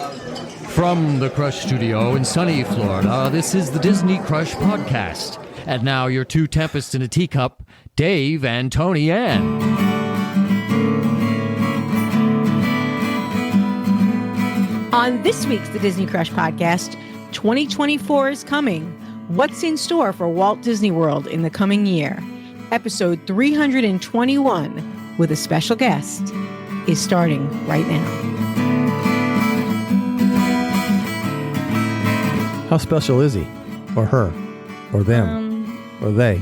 From the Crush Studio in sunny Florida, this is the Disney Crush Podcast. And now your two tempests in a teacup, Dave and Tony Ann. On this week's The Disney Crush Podcast, 2024 is coming. What's in store for Walt Disney World in the coming year? Episode 321 with a special guest is starting right now. How special is he? Or her? Or them? Or they?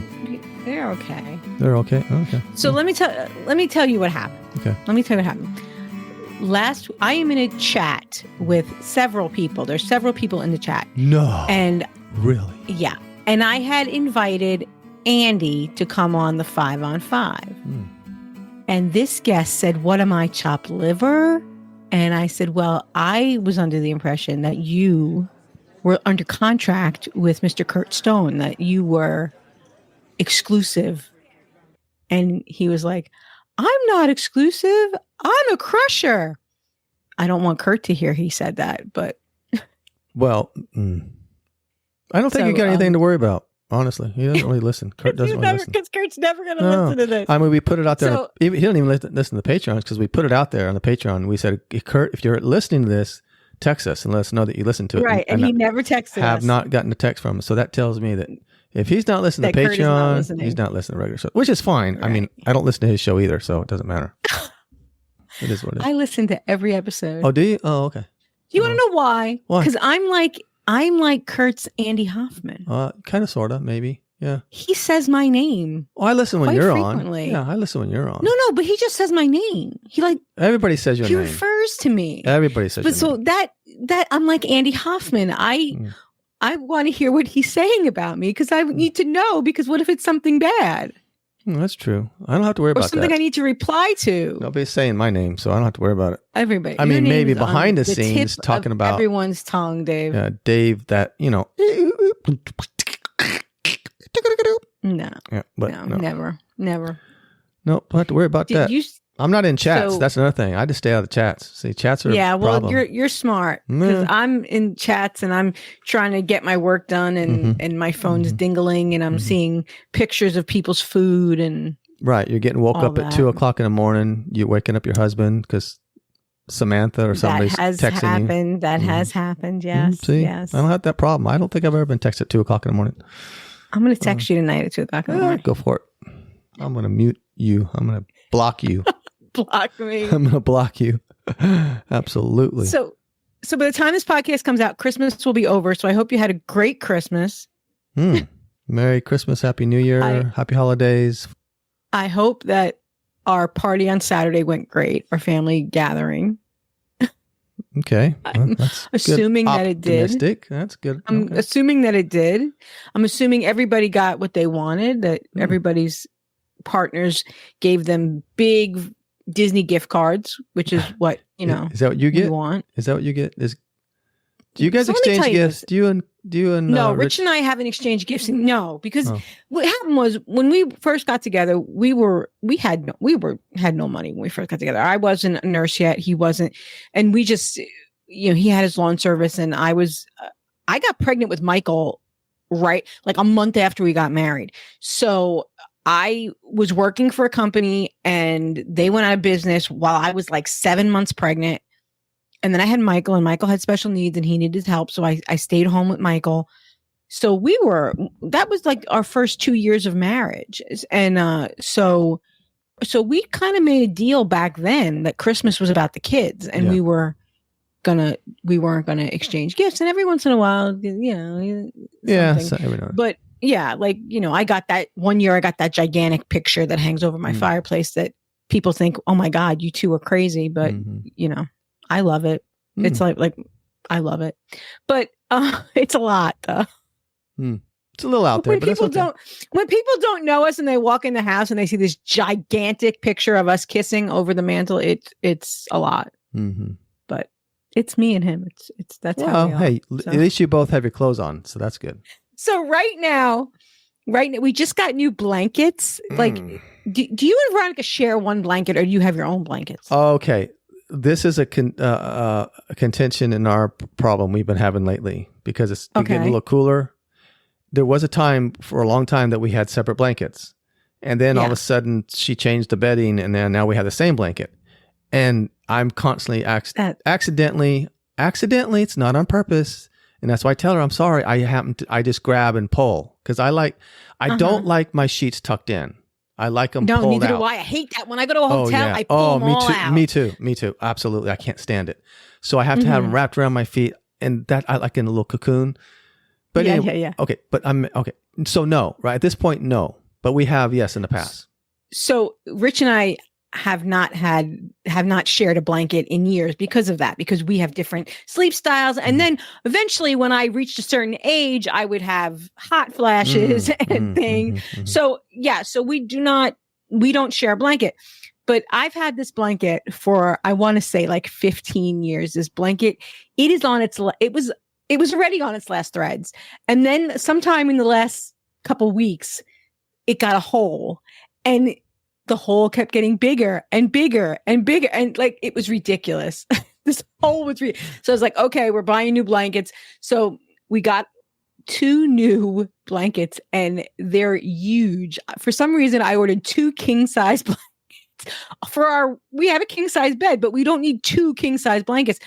They're okay. They're okay? Okay. So let me tell you what happened. Okay. Let me tell you what happened. I am in a chat with several people. There's several people in the chat. No. And really? Yeah. And I had invited Andy to come on the 5-on-5. And this guest said, "What am I, chopped liver?" And I said, "Well, I was under the impression that you were under contract with Mr. Kurt Stone, that you were exclusive." And he was like, "I'm not exclusive. I'm a crusher." I don't want Kurt to hear he said that, but. Well, I don't think you got anything to worry about, honestly. He doesn't really listen. Kurt doesn't really listen. Because Kurt's never going to listen to this. I mean, we put it out there. He doesn't even listen to the Patreons because we put it out there on the Patreon. We said, Kurt, if you're listening to this, text us and let us know that you listened to it. Right, and he never texted us. Have not gotten a text from him. So that tells me that if he's not listening to Patreon, he's not listening to regular show, which is fine. Right. I mean, I don't listen to his show either, so it doesn't matter. It is what it is. I listen to every episode. Oh, do you? Oh, okay. Do you want to know why? Why? Because I'm like Kurt's Andy Hoffman. Kind of, sort of, maybe. Yeah. He says my name. Oh, I listen when you're frequently. on. Yeah, I listen when you're on. No, but he just says my name. Everybody says your name. He refers to me. Everybody says your name. But so that I'm like Andy Hoffman. I want to hear what he's saying about me because I need to know, because what if it's something bad? That's true. I don't have to worry about that. Or something I need to reply to. Nobody's saying my name, so I don't have to worry about it. Everybody. I mean, maybe behind the scenes talking about everyone's tongue, Dave. Yeah, Dave, that, No. Yeah, but no. Never. No, don't have to worry about that. I'm not in chats. That's another thing. I just stay out of chats. See, chats are a problem. You're smart, because I'm in chats and I'm trying to get my work done, and my phone's dingling, and I'm seeing pictures of people's food and right. You're getting woke up at 2:00 in the morning. You're waking up your husband because Samantha or somebody's texting you. That has happened. Yes. See, yes. I don't have that problem. I don't think I've ever been texted at 2:00 in the morning. I'm going to text you tonight at 2:00 in the morning. Go for it. I'm going to mute you. I'm going to block you. Block me. I'm going to block you. Absolutely. So by the time this podcast comes out, Christmas will be over. So I hope you had a great Christmas. Merry Christmas. Happy New Year. Happy holidays. I hope that our party on Saturday went great. Our family gathering. Okay. I'm assuming that it did. That's good. I'm assuming that it did. I'm assuming everybody got what they wanted, that everybody's partners gave them big Disney gift cards, which is what, Is that what you get? Want. Is that what you get? Do you guys exchange gifts? Do you and No, Rich and I haven't exchanged gifts. No, because what happened was when we first got together, we had no money when we first got together. I wasn't a nurse yet. He wasn't. And we just, he had his lawn service, and I got pregnant with Michael right like a month after we got married. So I was working for a company and they went out of business while I was like 7 months pregnant. And then I had Michael, and Michael had special needs and he needed help. So I stayed home with Michael. So that was like our first 2 years of marriage. And so we kind of made a deal back then that Christmas was about the kids, and we weren't gonna exchange gifts. And every once in a while, but yeah, I got that one year. I got that gigantic picture that hangs over my fireplace that people think, "Oh my God, you two are crazy," but I love it. It's like I love it, but it's a lot though. It's a little out there, but when people don't know us and they walk in the house and they see this gigantic picture of us kissing over the mantle, it's a lot. But it's me and him. That's how we are. Hey, at least you both have your clothes on, so that's good. So right now, we just got new blankets. Like, do you and Veronica share one blanket, or do you have your own blankets? Okay. this is a contention in our problem we've been having lately because it's getting a little cooler. There was a time for a long time that we had separate blankets, and then all of a sudden she changed the bedding, and then now we have the same blanket. And I'm constantly accidentally. It's not on purpose, and that's why I tell her I'm sorry. I just grab and pull because I don't like my sheets tucked in. I like them pulled out. No, neither do I. I hate that. When I go to a hotel, I pull them all out. Me too. Absolutely. I can't stand it. So I have to have them wrapped around my feet, and that I like in a little cocoon. But anyway, okay. But I'm okay. So no, right? At this point, no. But we have, yes, in the past. So Rich and I have not shared a blanket in years because of that, because we have different sleep styles. And then eventually when I reached a certain age, I would have hot flashes and things. So we don't share a blanket, but I've had this blanket for, I want to say like 15 years. This blanket, it was already on its last threads. And then sometime in the last couple weeks, it got a hole, and the hole kept getting bigger and bigger and bigger. And like, it was ridiculous. This hole was so I was like, okay, we're buying new blankets. So we got 2 new blankets, and they're huge. For some reason, I ordered 2 king size blankets we have a king size bed, but we don't need 2 king size blankets.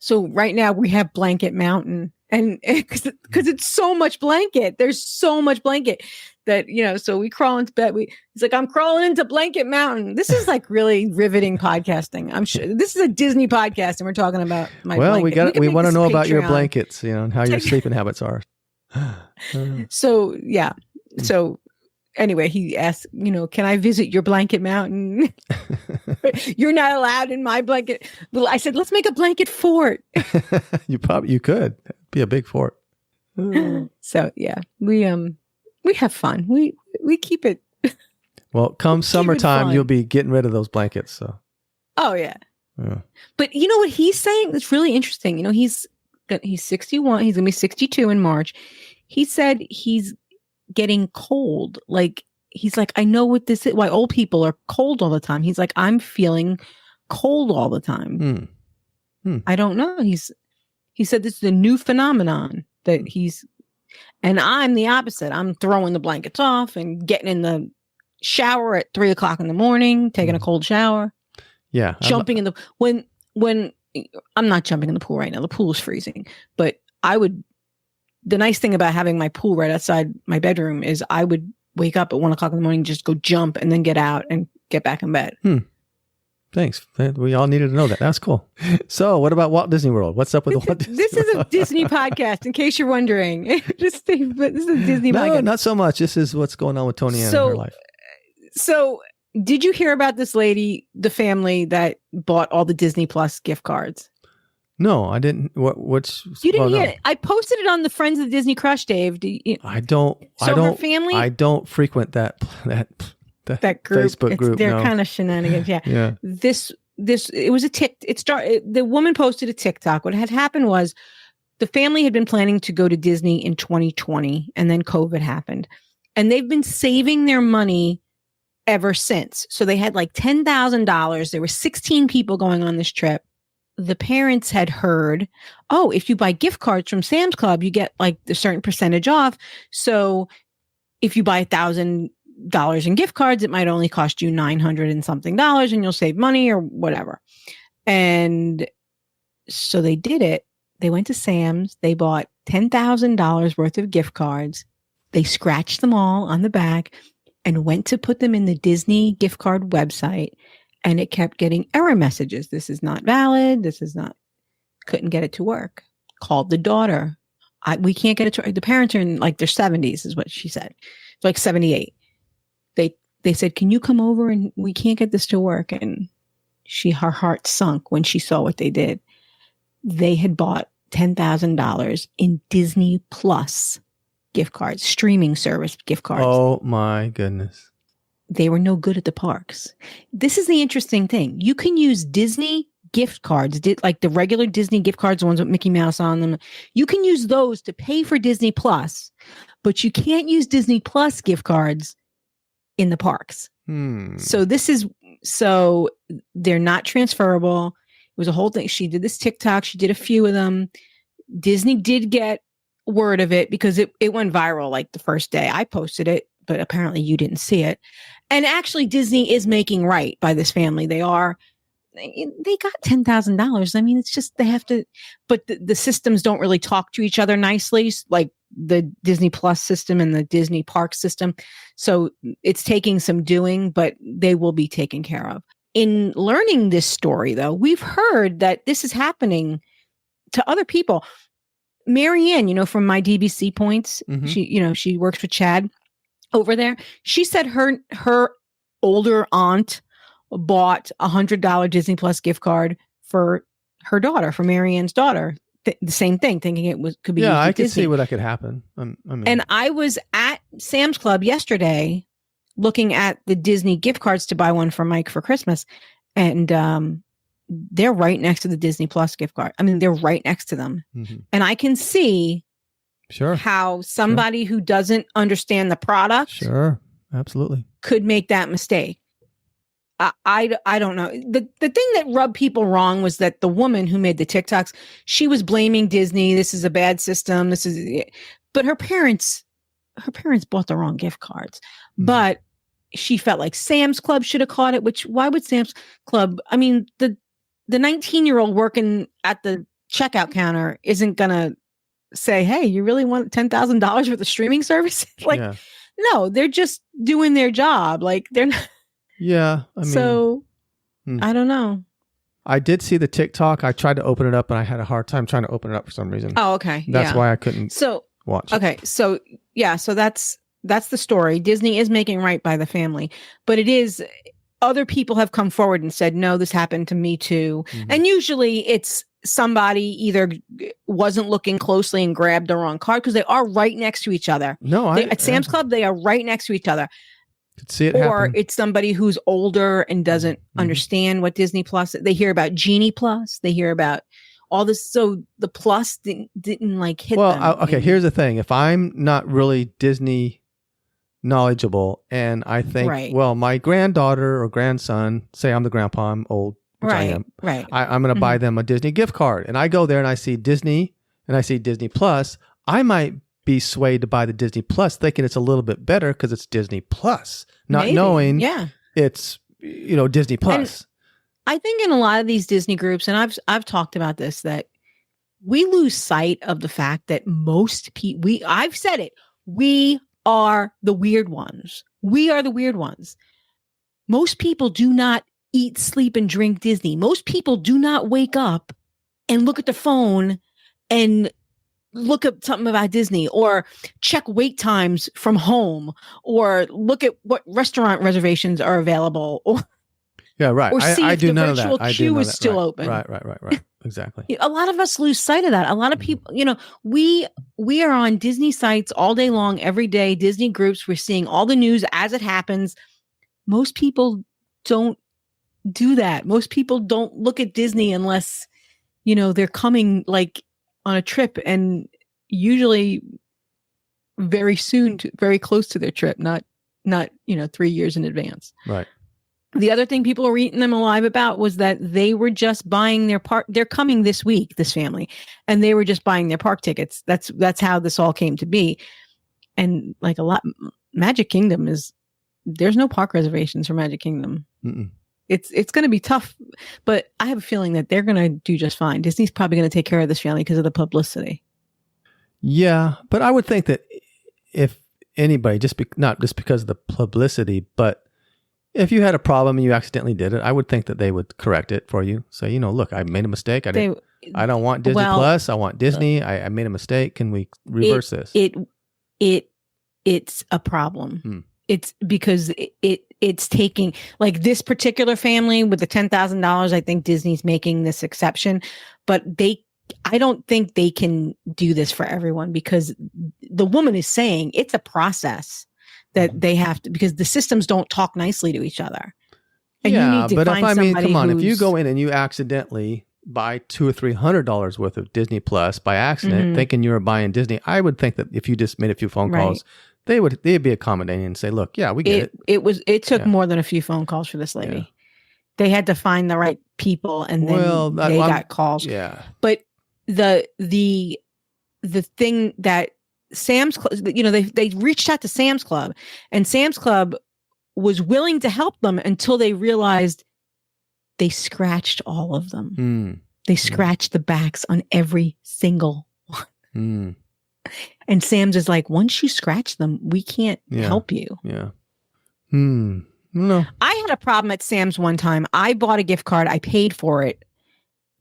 So right now we have Blanket Mountain, and because it's so much blanket, there's so much blanket that, so we crawl into bed. He's like, I'm crawling into Blanket Mountain. This is like really riveting podcasting. I'm sure this is a Disney podcast, and we're talking about my blanket. We want to know about your blankets, and how your sleeping habits are. So anyway, he asked, can I visit your Blanket Mountain? You're not allowed in my blanket. Well, I said, let's make a blanket fort. You could. It'd be a big fort. So yeah, we have fun. We keep it. Well, come summertime, you'll be getting rid of those blankets. So. Oh yeah. But you know what he's saying? It's really interesting. He's 61. He's gonna be 62 in March. He said he's getting cold. Like, he's like, I know what this is. Why old people are cold all the time. He's like, I'm feeling cold all the time. I don't know. He said this is a new phenomenon that and I'm the opposite. I'm throwing the blankets off and getting in the shower at 3:00 in the morning, taking a cold shower. Yeah. Jumping in the, when I'm not jumping in the pool right now. The pool is freezing, but the nice thing about having my pool right outside my bedroom is I would wake up at 1:00 in the morning, just go jump, and then get out and get back in bed. Thanks. We all needed to know that. That's cool. So what about Walt Disney World? What's up with Walt Disney World? This is a Disney podcast, in case you're wondering. This is a Disney podcast. No, not so much. This is what's going on with Tony Ann in her life. So did you hear about this lady, the family that bought all the Disney Plus gift cards? No, I didn't. You didn't hear it? I posted it on the Friends of the Disney Crush, Dave. I don't. Her family? I don't frequent that group. Facebook group. They're kind of shenanigans. Yeah. Yeah. It was the woman posted a TikTok. What had happened was the family had been planning to go to Disney in 2020, and then COVID happened, and they've been saving their money ever since. So they had like $10,000. There were 16 people going on this trip. The parents had heard, if you buy gift cards from Sam's Club, you get like a certain percentage off. So if you buy $1,000 in gift cards, it might only cost you $900 and something, and you'll save money or whatever. And so they did it. They went to Sam's. They bought $10,000 worth of gift cards. They scratched them all on the back and went to put them in the Disney gift card website. And it kept getting error messages. This is not valid. Couldn't get it to work. Called the daughter. We can't get it to work. The parents are in like their 70s is what she said. It's like 78. They said, can you come over, and we can't get this to work. And her heart sunk when she saw what they did. They had bought $10,000 in Disney Plus gift cards, streaming service gift cards. Oh my goodness. They were no good at the parks. This is the interesting thing. You can use Disney gift cards, like the regular Disney gift cards, the ones with Mickey Mouse on them. You can use those to pay for Disney Plus, but you can't use Disney Plus gift cards in the parks. So So they're not transferable. It was a whole thing. She did this TikTok. She did a few of them. Disney did get word of it because it went viral like the first day I posted it, but apparently you didn't see it. And actually Disney is making right by this family. They got $10,000. I mean, it's just, they have to, but the systems don't really talk to each other nicely, like the Disney Plus system and the Disney Park system. So it's taking some doing, but they will be taken care of. In learning this story, though, we've heard that this is happening to other people. Marianne, from my DBC points, she works with Chad over there. She said her older aunt bought $100 Disney Plus gift card for her daughter, for Marianne's daughter. The same thing, thinking it could be. Yeah, I could Disney. see where that could happen. And I was at Sam's Club yesterday, looking at the Disney gift cards to buy one for Mike for Christmas, and they're right next to the Disney Plus gift card. I mean, they're right next to them. Mm-hmm. And I can see how somebody who doesn't understand the product absolutely could make that mistake. I don't know. The thing that rubbed people wrong was that the woman who made the TikToks, she was blaming Disney. This is a bad system. But her parents bought the wrong gift cards. Mm-hmm. But she felt like Sam's Club should have caught it, which why would Sam's Club? I mean, the 19-year-old working at the checkout counter isn't going to say, hey, you really want $10,000 for the streaming service? No, they're just doing their job. Like they're not. Yeah. I mean, I don't know. I did see the TikTok. I tried to open it up and I had a hard time trying to open it up for some reason. Oh, okay. That's why I couldn't watch it. Okay. So that's the story. Disney is making right by the family, but it is, other people have come forward and said, no, this happened to me too. Mm-hmm. And usually it's somebody either wasn't looking closely and grabbed the wrong card, because they are right next to each other. At Sam's Club, they are right next to each other. Could see it or happen. It's somebody who's older and doesn't understand what Disney Plus. They hear about Genie Plus. They hear about all this. So the Plus didn't like hit them. Okay. Here's the thing. If I'm not really Disney knowledgeable and I think, well, my granddaughter or grandson, say I'm the grandpa, I'm old, which I am. Right. I'm going to buy them a Disney gift card, and I go there and I see Disney and I see Disney Plus. I might be swayed to buy the Disney Plus, thinking it's a little bit better because it's Disney Plus, not knowing it's Disney Plus. And I think in a lot of these Disney groups, and I've talked about this, that we lose sight of the fact that most people, I've said it, we are the weird ones. We are the weird ones. Most people do not eat, sleep, and drink Disney. Most people do not wake up and look at the phone and look up something about Disney, or check wait times from home, or look at what restaurant reservations are available, or or see if the virtual queue is still open. Right. Exactly. A lot of us lose sight of that. A lot of people, we are on Disney sites all day long, every day, Disney groups. We're seeing all the news as it happens. Most people don't do that. Most people don't look at Disney unless, they're coming like on a trip, and usually very soon, very close to their trip, not 3 years in advance. Right. The other thing people were eating them alive about was that they were just buying their park. They're coming this week, this family, and they were just buying their park tickets. That's how this all came to be. And like Magic Kingdom there's no park reservations for Magic Kingdom. Mm-mm. It's going to be tough, but I have a feeling that they're going to do just fine. Disney's probably going to take care of this family because of the publicity. Yeah, but I would think that if anybody, not just because of the publicity, but if you had a problem and you accidentally did it, I would think that they would correct it for you. Say, look, I made a mistake. I don't want Disney Plus. I want Disney. I made a mistake. Can we reverse this? It's a problem. It's because it's taking, like, this particular family with the $10,000. I think Disney's making this exception, but I don't think they can do this for everyone, because the woman is saying it's a process that they have to, because the systems don't talk nicely to each other. And you need to find somebody come on, if you go in and you accidentally buy $200 or $300 worth of Disney Plus by accident, thinking you were buying Disney, I would think that if you just made a few phone calls, they'd be accommodating and say, look, yeah, we get it. It took more than a few phone calls for this lady. They had to find the right people, and then they got calls. Yeah. But the thing that Sam's Club, they reached out to Sam's Club, and Sam's Club was willing to help them until they realized they scratched all of them. They scratched the backs on every single one. And Sam's is like, once you scratch them, we can't help you. Yeah. No. I had a problem at Sam's one time. I bought a gift card. I paid for it.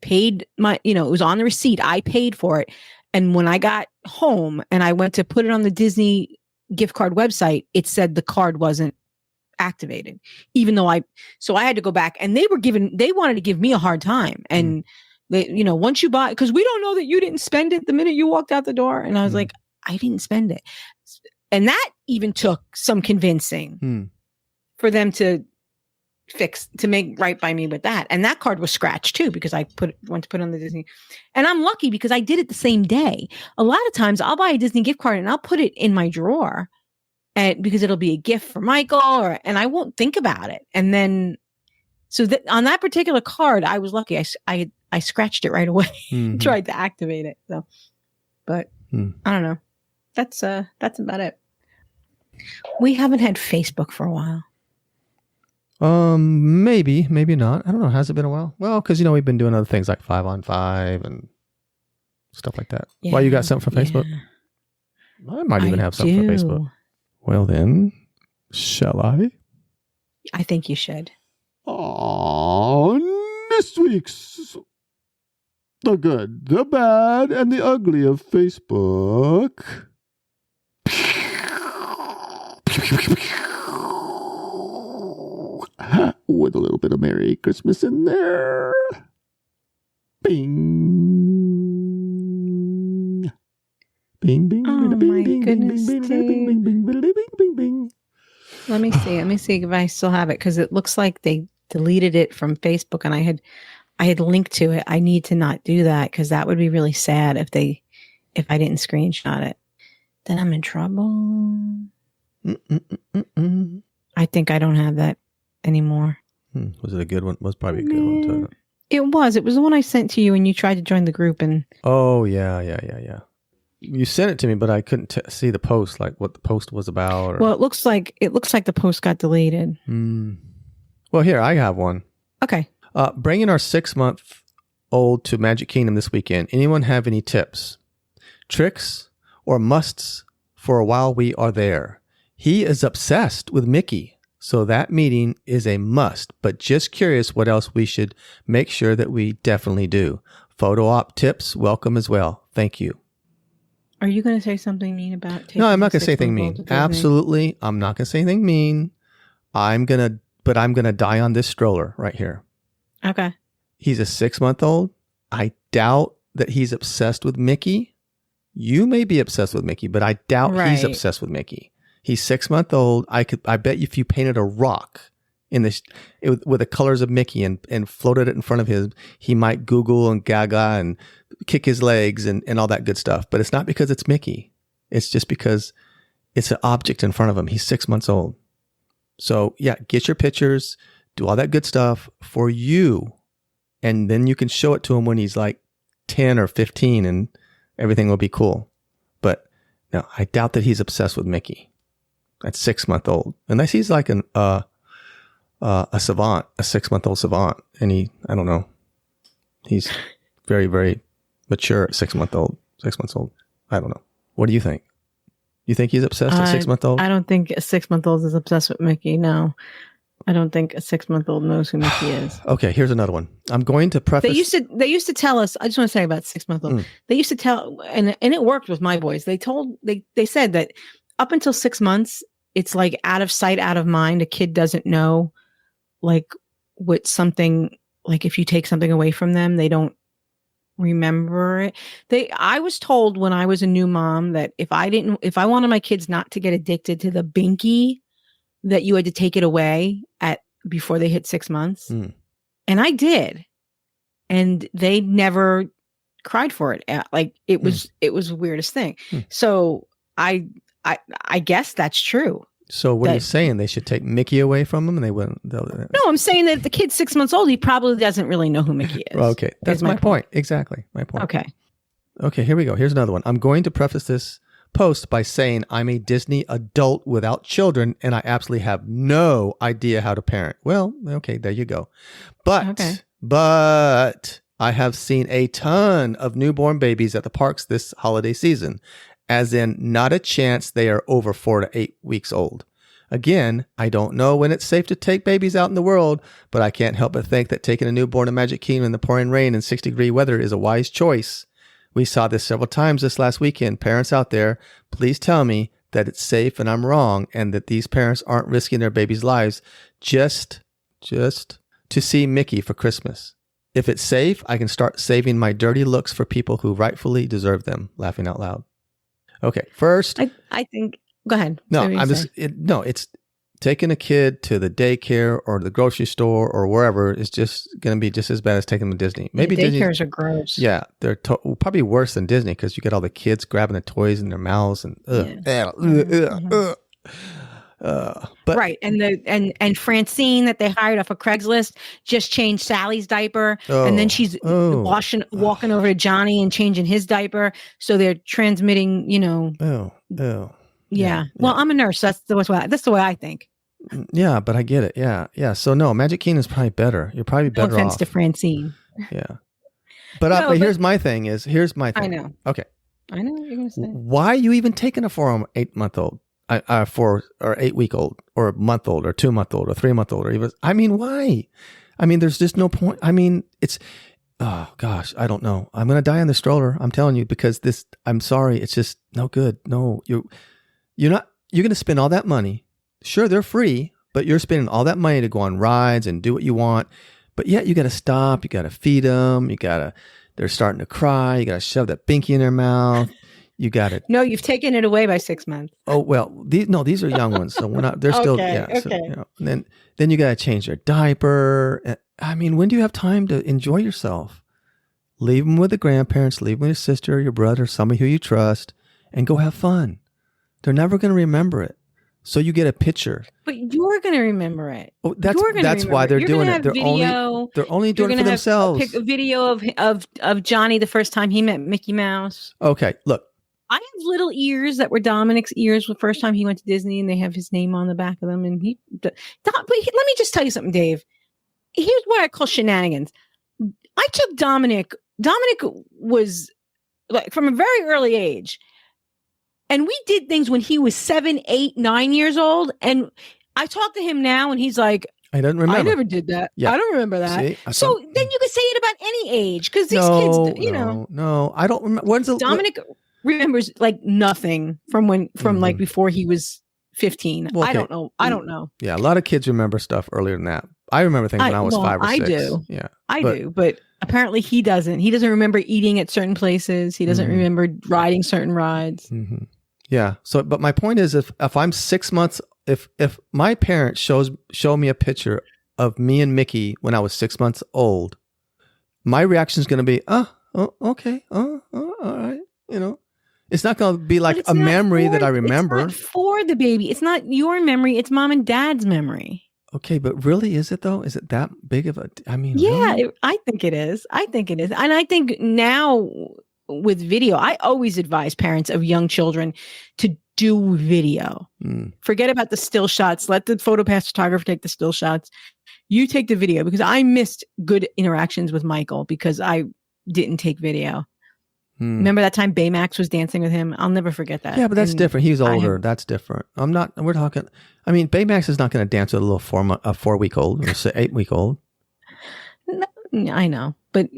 Paid my, it was on the receipt. I paid for it. And when I got home and I went to put it on the Disney gift card website, it said the card wasn't activated, even though so I had to go back, and they wanted to give me a hard time. And they, once you buy, because we don't know that you didn't spend it the minute you walked out the door. And I was like, I didn't spend it. And that even took some convincing for them to make right by me with that. And that card was scratched too, because I went to put it on the Disney. And I'm lucky because I did it the same day. A lot of times I'll buy a Disney gift card and I'll put it in my drawer, and because it'll be a gift for Michael, and I won't think about it. And then, so on that particular card, I was lucky. I scratched it right away, tried to activate it. So, but I don't know. That's about it. We haven't had Facebook for a while. Maybe not. I don't know. Has it been a while? Well, because we've been doing other things like 5 on 5 and stuff like that. Yeah, Why, you got something for Facebook? I might even have something for Facebook. Well then, shall I? I think you should. On this week's The Good, the Bad, and the Ugly of Facebook. With a little bit of Merry Christmas in there. Bing. Bing, bing, Oh, bing, my bing, goodness, bing, bing, bing, bing, bing, bing, bing, bing, bing. Let me see if I still have it, because it looks like they deleted it from Facebook, and I had linked to it. I need to not do that, because that would be really sad if I didn't screenshot it. Then I'm in trouble. I think I don't have that anymore. Was it a good one? Was probably a good one too. It was the one I sent to you, and you tried to join the group, and oh yeah. You sent it to me, but I couldn't see the post, like what the post was about. Well, it looks like the post got deleted. Well, here I have one. Okay. Bringing our 6-month-old to Magic Kingdom this weekend. Anyone have any tips, tricks, or musts for while we are there? He is obsessed with Mickey, so that meeting is a must. But just curious what else we should make sure that we definitely do. Photo op tips welcome as well. Thank you. Are you going to say something mean about taking No, I'm not going to say anything mean. Absolutely. I'm not going to say anything mean. I'm going to die on this stroller right here. Okay. He's a 6-month-old. I doubt that he's obsessed with Mickey. You may be obsessed with Mickey, but I doubt he's obsessed with Mickey. He's 6-month-old. I bet if you painted a rock with the colors of Mickey and floated it in front of him, he might Google and gaga and kick his legs and all that good stuff. But it's not because it's Mickey. It's just because it's an object in front of him. He's 6 months old. So yeah, get your pictures, do all that good stuff for you. And then you can show it to him when he's like 10 or 15 and everything will be cool. But no, I doubt that he's obsessed with Mickey at 6-month-old. Unless he's like a savant, a 6-month-old savant. And I don't know. He's very, very mature at 6 months old. I don't know. What do you think? You think he's obsessed at 6-month-old? I don't think a 6-month-old is obsessed with Mickey. No, I don't think a 6-month-old knows who Mickey is. Okay, here's another one. I'm going to preface. They used to tell us. I just want to say about 6-month-old. They used to tell, and it worked with my boys. They said that up until 6 months, it's like out of sight, out of mind. A kid doesn't know, like what something, like if you take something away from them, they don't remember it. I was told when I was a new mom that if I wanted my kids not to get addicted to the binky, that you had to take it away before they hit 6 months. And I did. And they never cried for it. Like it was the weirdest thing. So I guess that's true. So what are you saying? They should take Mickey away from them, and they wouldn't. No, I'm saying that if the kid's 6 months old, he probably doesn't really know who Mickey is. Okay, that's my point. Exactly, my point. Okay, here we go. Here's another one. I'm going to preface this post by saying I'm a Disney adult without children, and I absolutely have no idea how to parent. Well, okay, there you go. But I have seen a ton of newborn babies at the parks this holiday season, as in not a chance they are over 4 to 8 weeks old. Again, I don't know when it's safe to take babies out in the world, but I can't help but think that taking a newborn to Magic Kingdom in the pouring rain and 60-degree weather is a wise choice. We saw this several times this last weekend. Parents out there, please tell me that it's safe and I'm wrong, and that these parents aren't risking their babies' lives just to see Mickey for Christmas. If it's safe, I can start saving my dirty looks for people who rightfully deserve them. Laughing out loud. Okay, first, I think. Go ahead. No, it's taking a kid to the daycare or the grocery store or wherever is just going to be just as bad as taking them to Disney. Maybe daycares are gross. Yeah, they're probably worse than Disney because you get all the kids grabbing the toys in their mouths and But right, and Francine that they hired off of Craigslist just changed Sally's diaper, and then she's walking over to Johnny and changing his diaper. So they're transmitting, Yeah. Well, I'm a nurse. That's the way I think. Yeah, but I get it. Yeah. So no, Magic Kingdom is probably better. You're probably better off. No offense to Francine. Yeah. But here's my thing. I know. Okay. I know what you're going to say. Why are you even taking a 4 or 8 month old? 4 or 8 week old, or a month old, or 2 month old, or 3 month old, or even, why? There's just no point. It's, oh gosh, I don't know. I'm going to die in the stroller. I'm telling you, because I'm sorry. It's just no good. No, you're going to spend all that money. Sure, they're free, but you're spending all that money to go on rides and do what you want. But yet you got to stop. You got to feed them. They're starting to cry. You got to shove that binky in their mouth. You got it. No, you've taken it away by 6 months. Oh, well, these are young ones. So they're still, okay. So, then you got to change their diaper. When do you have time to enjoy yourself? Leave them with the grandparents, leave them with your sister, your brother, somebody who you trust, and go have fun. They're never going to remember it. So you get a picture. But you're going to remember it. Oh, that's why they're doing it. They're only doing it for themselves. Pick a video of Johnny the first time he met Mickey Mouse. Okay, look. I have little ears that were Dominic's ears the first time he went to Disney, and they have his name on the back of them. And let me just tell you something, Dave. Here's what I call shenanigans. I took Dominic. Dominic was like from a very early age. And we did things when he was 7, 8, 9 years old. And I talk to him now and he's like, I don't remember. I never did that. Yeah. I don't remember that. See, so then you could say it about any age. Because these kids, No, I don't remember. Dominic remembers like nothing from like before he was 15. Well, okay. I don't know. Yeah, a lot of kids remember stuff earlier than that. I remember things when I was 5 or 6. I do. Yeah, I do. But apparently he doesn't. He doesn't remember eating at certain places. He doesn't remember riding certain rides. Mm-hmm. Yeah. So, but my point is, if I'm 6 months, if my parents show me a picture of me and Mickey when I was 6 months old, my reaction is going to be, okay, all right, It's not going to be like a memory that I remember. It's not for the baby. It's not your memory. It's mom and dad's memory. Okay, but really, is it though? Is it that big of a? Yeah, really? I think it is. And I think now with video, I always advise parents of young children to do video. Forget about the still shots. Let the PhotoPass photographer take the still shots. You take the video, because I missed good interactions with Michael because I didn't take video. Remember that time Baymax was dancing with him? I'll never forget that. Yeah, but that's different. He's older. That's different. We're talking, Baymax is not going to dance with a little 4-week-old or 8-week-old. No, I know, but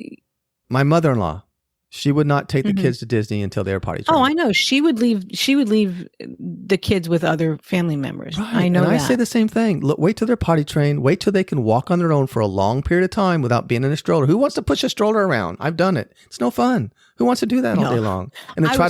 my mother-in-law, she would not take the kids to Disney until they were potty trained. Oh, I know. She would leave the kids with other family members. Right. I know and that. I say the same thing. Look, wait till they're potty trained. Wait till they can walk on their own for a long period of time without being in a stroller. Who wants to push a stroller around? I've done it. It's no fun. Who wants to do that all day long? And then I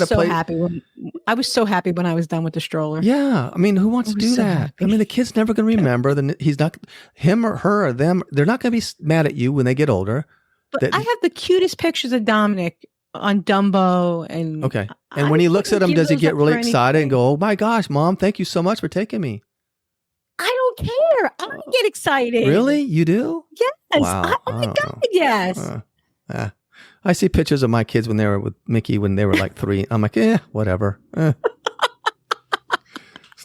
was so happy when I was done with the stroller. Yeah. Who wants to do that? Happy. The kid's never going to remember. He's not, him or her or them, they're not going to be mad at you when they get older. But I have the cutest pictures of Dominic on Dumbo. And okay. And when he looks at them, does he get really excited and go, oh my gosh, Mom, thank you so much for taking me? don't care. I get excited. Really? You do? Yes. Wow. Oh my God, yes. I see pictures of my kids when they were with Mickey when they were like 3. I'm like, whatever. It's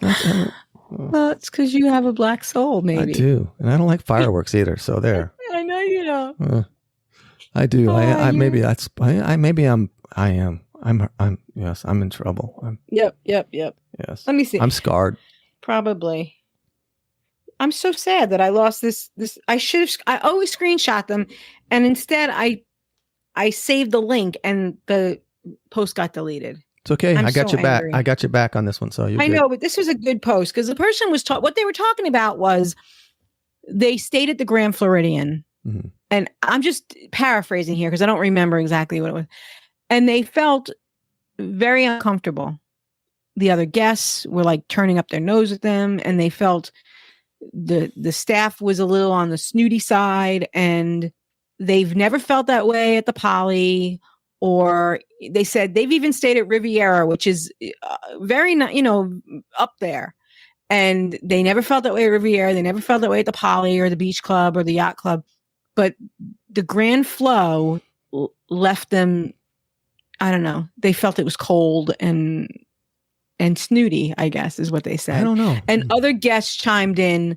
not. Well, it's because you have a black soul, maybe. I do, and I don't like fireworks either. So there. I know you don't. I do. Oh, maybe that's. Maybe I'm. I am. I'm. Yes. I'm in trouble. Yep. Yes. Let me see. I'm scarred. Probably. I'm so sad that I lost this. I always screenshot them, and instead I saved the link, and the post got deleted. It's okay. I'm I got so your back. angry. I got your back on this one. So I know, but this was a good post because the person was what they were talking about was they stayed at the Grand Floridian, and I'm just paraphrasing here because I don't remember exactly what it was, and they felt very uncomfortable. The other guests were like turning up their nose at them, and they felt the staff was a little on the snooty side, and they've never felt that way at the Poly. Or they said they've even stayed at Riviera, which is very, up there. And they never felt that way at Riviera. They never felt that way at the Poly or the Beach Club or the Yacht Club. But the Grand Flow left them, I don't know. They felt it was cold and snooty, I guess, is what they said. I don't know. And other guests chimed in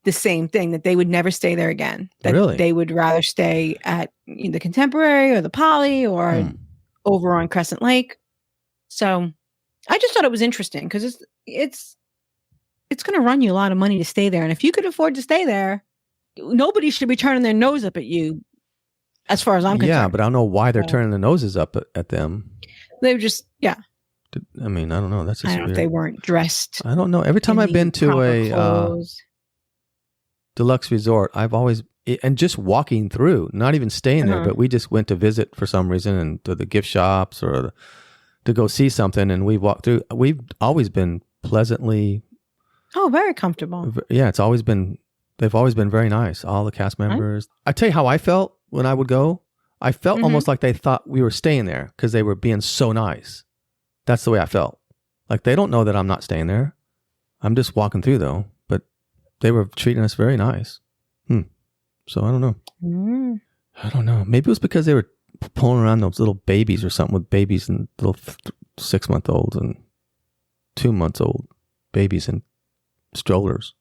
the same thing, that they would never stay there again. That Really? They would rather stay at the Contemporary or the Poly or over on Crescent Lake. So I just thought it was interesting because it's going to run you a lot of money to stay there. And if you could afford to stay there, nobody should be turning their nose up at you, as far as I'm concerned. Yeah, but I don't know why they're turning their noses up at them. They were just, I mean, I don't know. That's just I don't know weird. if they weren't dressed. I don't know. Every time I've been to a deluxe resort, I've always, and just walking through, not even staying there, but we just went to visit for some reason and to the gift shops or to go see something, and we walked through. We've always been pleasantly. Oh, very comfortable. Yeah, they've always been very nice. All the cast members. I tell you how I felt when I would go. I felt almost like they thought we were staying there because they were being so nice. That's the way I felt. Like they don't know that I'm not staying there. I'm just walking through though. But they were treating us very nice. So I don't know. I don't know. Maybe it was because they were pulling around those little babies or something with babies and little 6-month-olds and 2-month-old babies in strollers.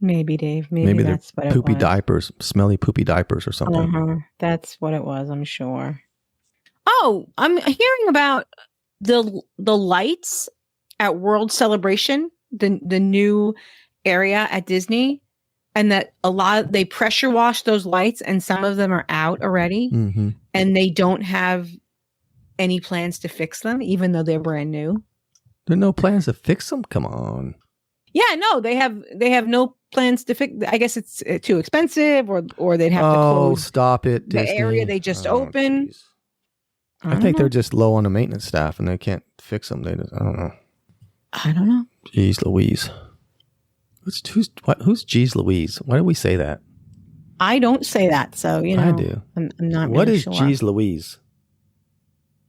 Maybe, Dave. Maybe that's what it was. Poopy diapers, smelly poopy diapers or something. That's what it was, I'm sure. Oh, I'm hearing about the lights at World Celebration, the new area at Disney, and that they pressure wash those lights, and some of them are out already, and they don't have any plans to fix them, even though they're brand new. There are no plans to fix them? Come on. Yeah, no, they have no plans to fix. I guess it's too expensive, or they'd have to close. Oh, stop it, the Disney. area they just opened. I think they're just low on the maintenance staff and they can't fix them. I don't know. I don't know. Jeez Louise. Who's Jeez Louise? Why do we say that? I don't say that, so I do. I'm not. What really is sure. Jeez Louise?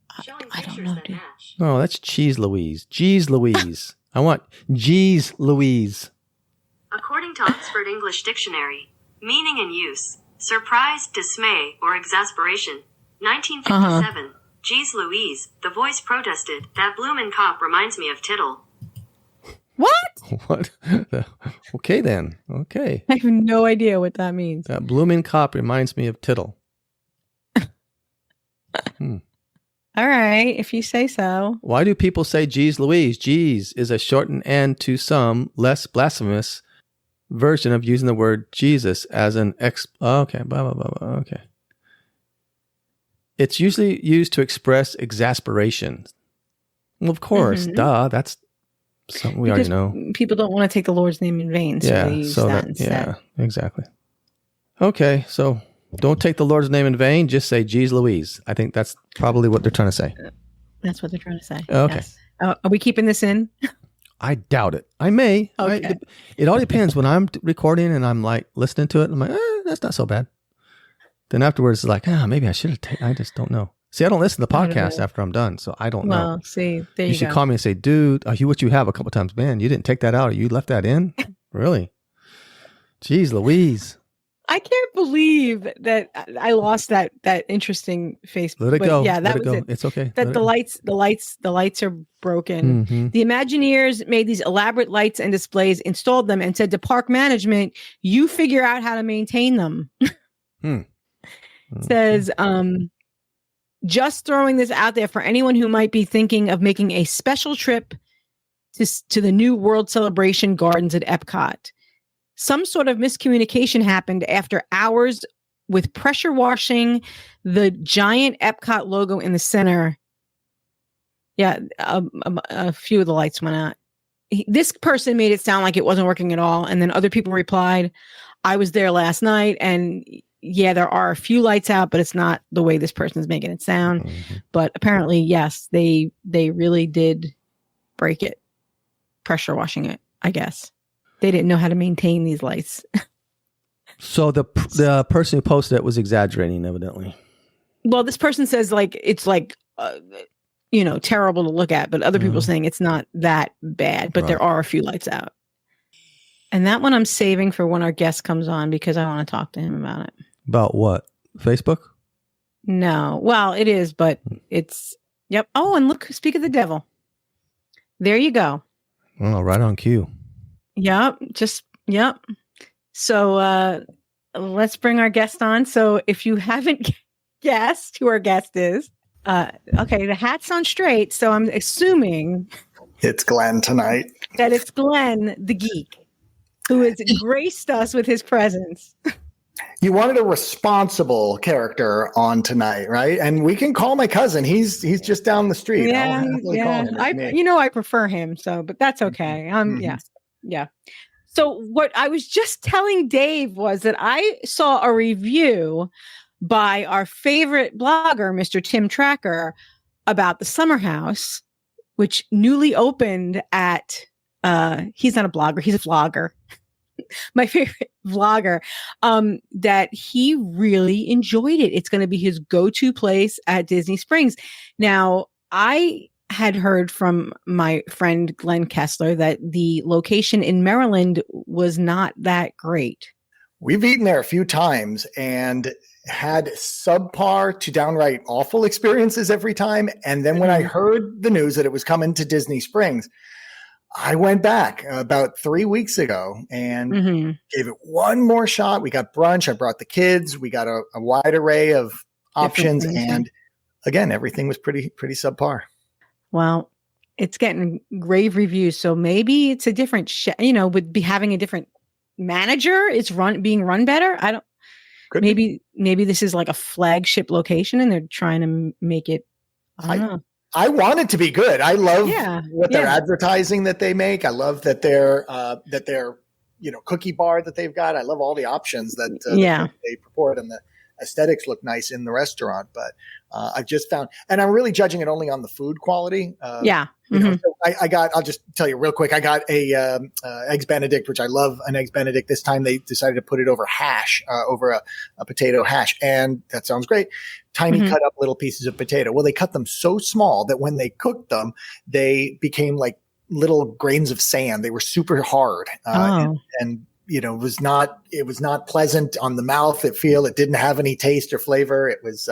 I don't know, dude. No, that's Cheese Louise. Jeez Louise. I want Jeez Louise. According to Oxford English Dictionary, meaning and use: surprise, dismay, or exasperation. 1957. Jeez Louise, the voice protested, that bloomin' cop reminds me of Tittle. What? What? Okay then. Okay. I have no idea what that means. That blooming cop reminds me of Tittle. All right, if you say so. Why do people say Jeez Louise? Jeez is a shortened and to some less blasphemous version of using the word Jesus as an okay, blah, blah, blah, blah. Okay. It's usually used to express exasperation. Well, of course, duh. That's something we already know. People don't want to take the Lord's name in vain, so they use that instead. Yeah, exactly. Okay, so don't take the Lord's name in vain. Just say Jeez Louise. I think that's probably what they're trying to say. That's what they're trying to say. Okay. Yes. Are we keeping this in? I doubt it. I may. Okay. It all depends. When I'm recording and I'm like listening to it, I'm like, that's not so bad. Then afterwards, it's like, maybe I should have taken. I just don't know. See, I don't listen to the podcast after I'm done, so I don't know. Well, see, there you go. You should call me and say, dude, what you have a couple times, man, you didn't take that out or you left that in? Really? Jeez Louise. I can't believe that I lost that interesting face. Let it but go. Yeah, that Let was it go. it. It's okay. That the lights are broken. Mm-hmm. The Imagineers made these elaborate lights and displays, installed them, and said to park management, "You figure out how to maintain them." Says, just throwing this out there for anyone who might be thinking of making a special trip to the new World Celebration Gardens at Epcot. Some sort of miscommunication happened after hours with pressure washing the giant Epcot logo in the center. Yeah, a few of the lights went out. This person made it sound like it wasn't working at all. And then other people replied, I was there last night and yeah, there are a few lights out, but it's not the way this person's making it sound. Mm-hmm. But apparently, yes, they really did break it. Pressure washing it, I guess. They didn't know how to maintain these lights. So the person who posted it was exaggerating, evidently. Well, this person says it's terrible to look at, but other people saying it's not that bad, but there are a few lights out. And that one I'm saving for when our guest comes on because I want to talk to him about it. About what? Facebook? No. Well, it is, but it's yep. Oh, and look, speak of the devil. There you go. Oh, right on cue. Yep. Yep. So let's bring our guest on. So if you haven't guessed who our guest is, okay, the hat's on straight. So I'm assuming it's Glen tonight. That it's Glen, the geek, who has graced us with his presence. You wanted a responsible character on tonight, right? And we can call my cousin. He's just down the street. Yeah. I prefer him. So, but that's okay. Yeah. So what I was just telling Dave was that I saw a review by our favorite blogger, Mr. Tim Tracker, about the Summer House, which newly opened at, he's not a blogger, he's a vlogger. My favorite vlogger, that he really enjoyed it. It's going to be his go-to place at Disney Springs. Now, I had heard from my friend Glen Kessler that the location in Maryland was not that great. We've eaten there a few times and had subpar to downright awful experiences every time. And then when I heard the news that it was coming to Disney Springs, I went back about 3 weeks ago and gave it one more shot. We got brunch. I brought the kids. We got a wide array of options. And again, everything was pretty subpar. Well, it's getting rave reviews. So maybe it's a different, would be having a different manager. It's being run better. I don't, maybe this is like a flagship location and they're trying to make it, I don't know. I want it to be good. I love what their advertising that they make. I love that their cookie bar that they've got. I love all the options that they purport, and the aesthetics look nice in the restaurant. But I've just found, and I'm really judging it only on the food quality. So I'll just tell you real quick. I got a eggs Benedict, which I love an eggs Benedict. This time they decided to put it over hash, over a potato hash. And that sounds great. Tiny cut up little pieces of potato. Well, they cut them so small that when they cooked them, they became like little grains of sand. They were super hard. And it was not pleasant on the mouth. It didn't have any taste or flavor. It was,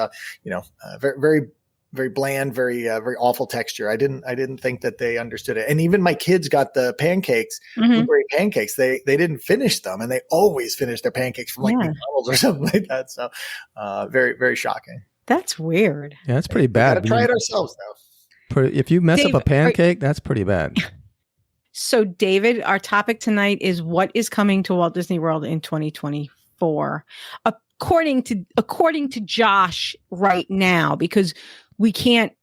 very, very, very bland, very, very awful texture. I didn't think that they understood it. And even my kids got the pancakes, blueberry pancakes. They didn't finish them, and they always finish their pancakes from McDonald's or something like that. So, very, very shocking. That's weird. Yeah, that's pretty bad. We gotta try it ourselves though. If you mess up a pancake, that's pretty bad. So, David, our topic tonight is what is coming to Walt Disney World in 2024, according to Josh right now, because we can't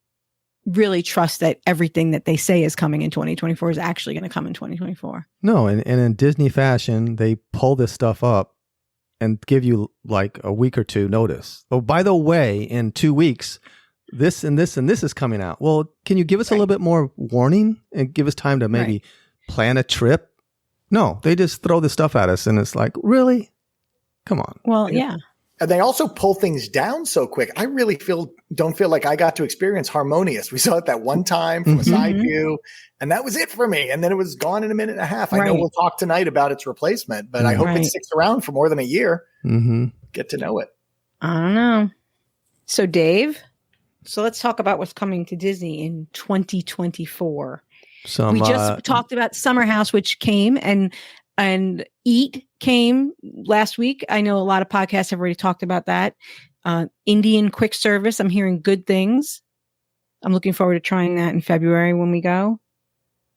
really trust that everything that they say is coming in 2024 is actually going to come in 2024. No, and in Disney fashion, they pull this stuff up and give you like a week or two notice. Oh, by the way, in 2 weeks, this and this and this is coming out. Well, can you give us a little bit more warning and give us time to maybe plan a trip? No, they just throw this stuff at us and it's like, really? Come on. Well, yeah. And they also pull things down so quick. I really don't feel like I got to experience Harmonious. We saw it that one time from a side view, and that was it for me. And then it was gone in a minute and a half. I know we'll talk tonight about its replacement, but I hope it sticks around for more than a year. Get to know it. I don't know. So Dave, let's talk about what's coming to Disney in 2024. We just talked about Summer House, which came, and Eat came last week. I know a lot of podcasts have already talked about that. Indian quick service. I'm hearing good things. I'm looking forward to trying that in February when we go.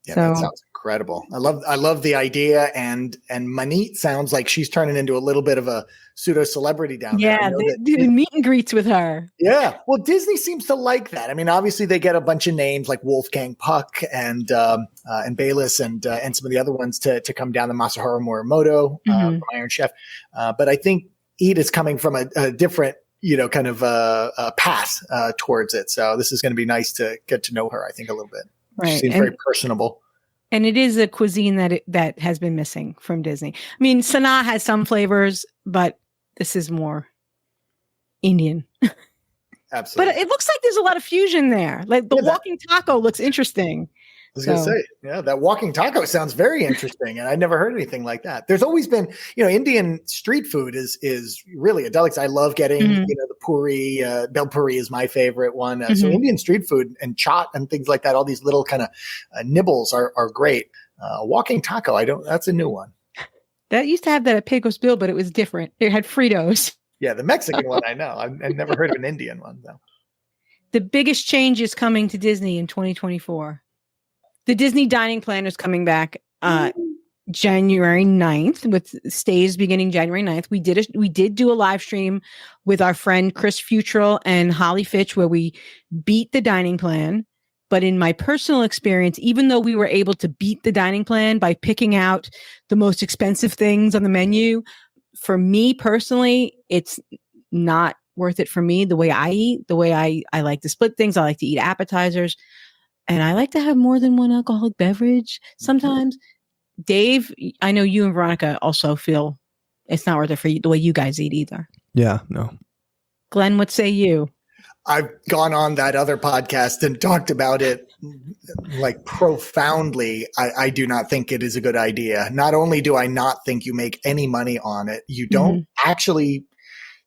Yeah, that sounds incredible. I love the idea, and Manit sounds like she's turning into a little bit of a pseudo celebrity down there. Yeah, they meet and greets with her. Yeah, well, Disney seems to like that. I mean, obviously they get a bunch of names like Wolfgang Puck and Bayless and some of the other ones to come down. The Masaharu Morimoto from Iron Chef, but I think Eat is coming from a different kind of path towards it. So this is going to be nice to get to know her. I think a little bit. Right. She seems very personable. And it is a cuisine that has been missing from Disney. I mean, Sanaa has some flavors, but this is more Indian. Absolutely. But it looks like there's a lot of fusion there. Like the walking taco looks interesting. I was going to say, that walking taco sounds very interesting, and I'd never heard anything like that. There's always been, Indian street food is really a delicacy. I love getting, the puri, bel puri is my favorite one. So Indian street food and chaat and things like that, all these little kind of nibbles are great. Walking taco, that's a new one. That used to have that at Pecos Bill, but it was different. It had Fritos. Yeah, the Mexican one I know. I've never heard of an Indian one though. The biggest change is coming to Disney in 2024. The Disney dining plan is coming back January 9th with stays beginning January 9th. We did do a live stream with our friend Chris Futrell and Holly Fitch where we beat the dining plan. But in my personal experience, even though we were able to beat the dining plan by picking out the most expensive things on the menu, for me personally, it's not worth it for me the way I eat, the way I like to split things. I like to eat appetizers. And I like to have more than one alcoholic beverage sometimes. Dave, I know you and Veronica also feel it's not worth it for you the way you guys eat either. Yeah, no. Glenn, what say you? I've gone on that other podcast and talked about it like profoundly. I do not think it is a good idea. Not only do I not think you make any money on it, you don't actually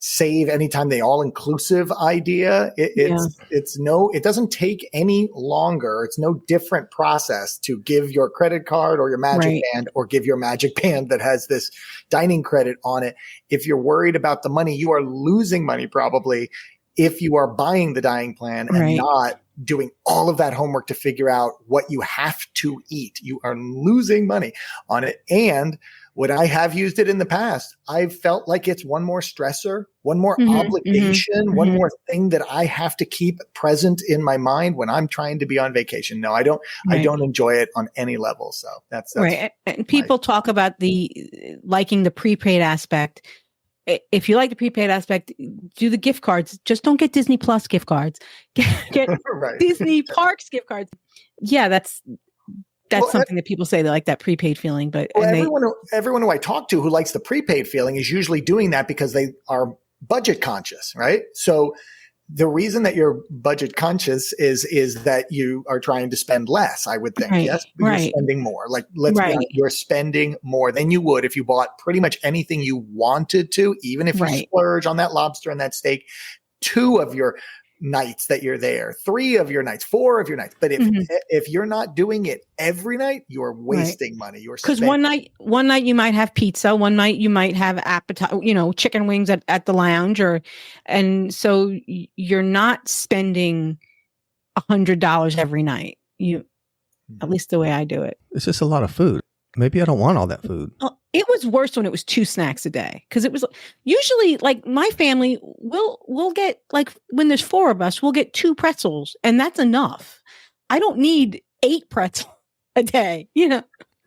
save anytime the all-inclusive idea. It doesn't take any longer. It's no different process to give your credit card or your magic band or give your magic band that has this dining credit on it. If you're worried about the money, you are losing money probably if you are buying the dining plan and not doing all of that homework to figure out what you have to eat. You are losing money on it. And when I have used it in the past, I've felt like it's one more stressor, one more obligation, one more thing that I have to keep present in my mind when I'm trying to be on vacation. No, I don't. I don't enjoy it on any level. So that's right. And people talk about liking the prepaid aspect. If you like the prepaid aspect, do the gift cards. Just don't get Disney Plus gift cards. Get Disney Parks gift cards. Yeah, that's something that people say they like that prepaid feeling. But everyone who I talk to who likes the prepaid feeling is usually doing that because they are budget conscious, right? So the reason that you're budget conscious is that you are trying to spend less, I would think. Yes, but you're spending more. Like, let's be honest, you're spending more than you would if you bought pretty much anything you wanted to, even if you splurge on that lobster and that steak, 2 of your nights that you're there, 3 of your nights, 4 of your nights. But if you're not doing it every night, you're wasting money. You're because one night you might have pizza, one night you might have chicken wings at the lounge, and so you're not spending $100 every night. At least the way I do it. It's just a lot of food. Maybe I don't want all that food. It was worse when it was 2 snacks a day because it was usually like my family we'll get, like when there's 4 of us, we'll get 2 pretzels and that's enough. I don't need 8 pretzels a day,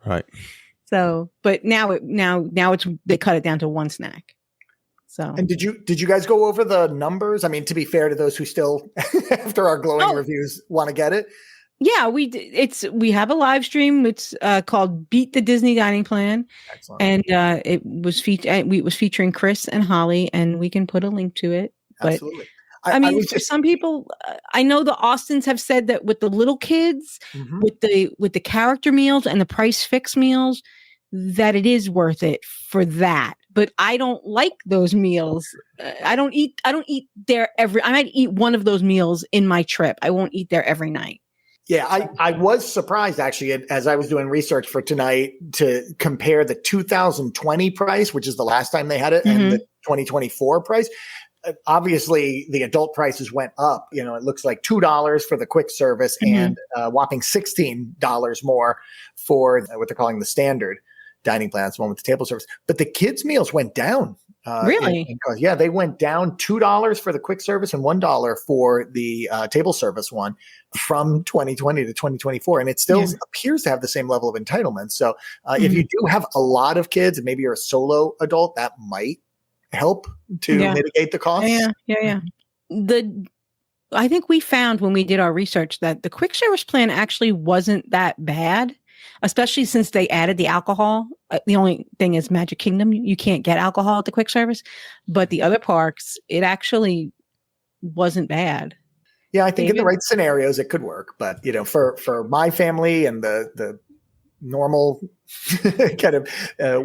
Right. So, but now it's they cut it down to 1 snack. So, and did you guys go over the numbers? I mean, to be fair to those who still, after our glowing reviews, want to get it. Yeah, we have a live stream. It's called Beat the Disney Dining Plan. Excellent. And it was featuring Chris and Holly, and we can put a link to it. But, absolutely. I mean, for some people, I know the Austins have said that with the little kids, with the character meals and the price fix meals, that it is worth it for that. But I don't like those meals. I don't eat there I might eat one of those meals in my trip. I won't eat there every night. Yeah, I was surprised actually as I was doing research for tonight to compare the 2020 price, which is the last time they had it, and the 2024 price. Obviously, the adult prices went up. You know, it looks like $2 for the quick service and whopping $16 more for what they're calling the standard dining plan. That's the one with the table service. But the kids' meals went down. Really? Yeah, they went down $2 for the quick service and $1 for the table service one from 2020 to 2024. And it still appears to have the same level of entitlement. So if you do have a lot of kids and maybe you're a solo adult, that might help to mitigate the costs. Yeah. I think we found when we did our research that the quick service plan actually wasn't that bad, especially since they added the alcohol. The only thing is Magic Kingdom, you can't get alcohol at the quick service, but the other parks, it actually wasn't bad. Yeah, I think in the right scenarios, it could work. But, you know, for my family and the normal kind of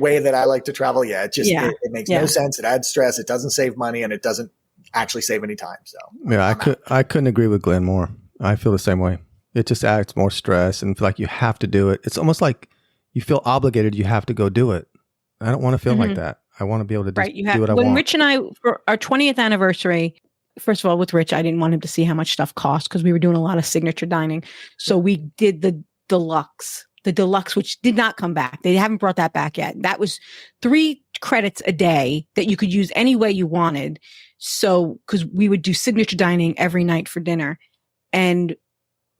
way that I like to travel, it makes no sense. It adds stress. It doesn't save money, and it doesn't actually save any time. So I couldn't agree with Glenn more. I feel the same way. It just adds more stress and feel like you have to do it. It's almost like you feel obligated. You have to go do it. I don't want to feel like that. I want to be able to just do what I want. When Rich and I, for our 20th anniversary, first of all, with Rich, I didn't want him to see how much stuff cost because we were doing a lot of signature dining. So we did the deluxe, which did not come back. They haven't brought that back yet. That was 3 credits a day that you could use any way you wanted. So, because we would do signature dining every night for dinner, and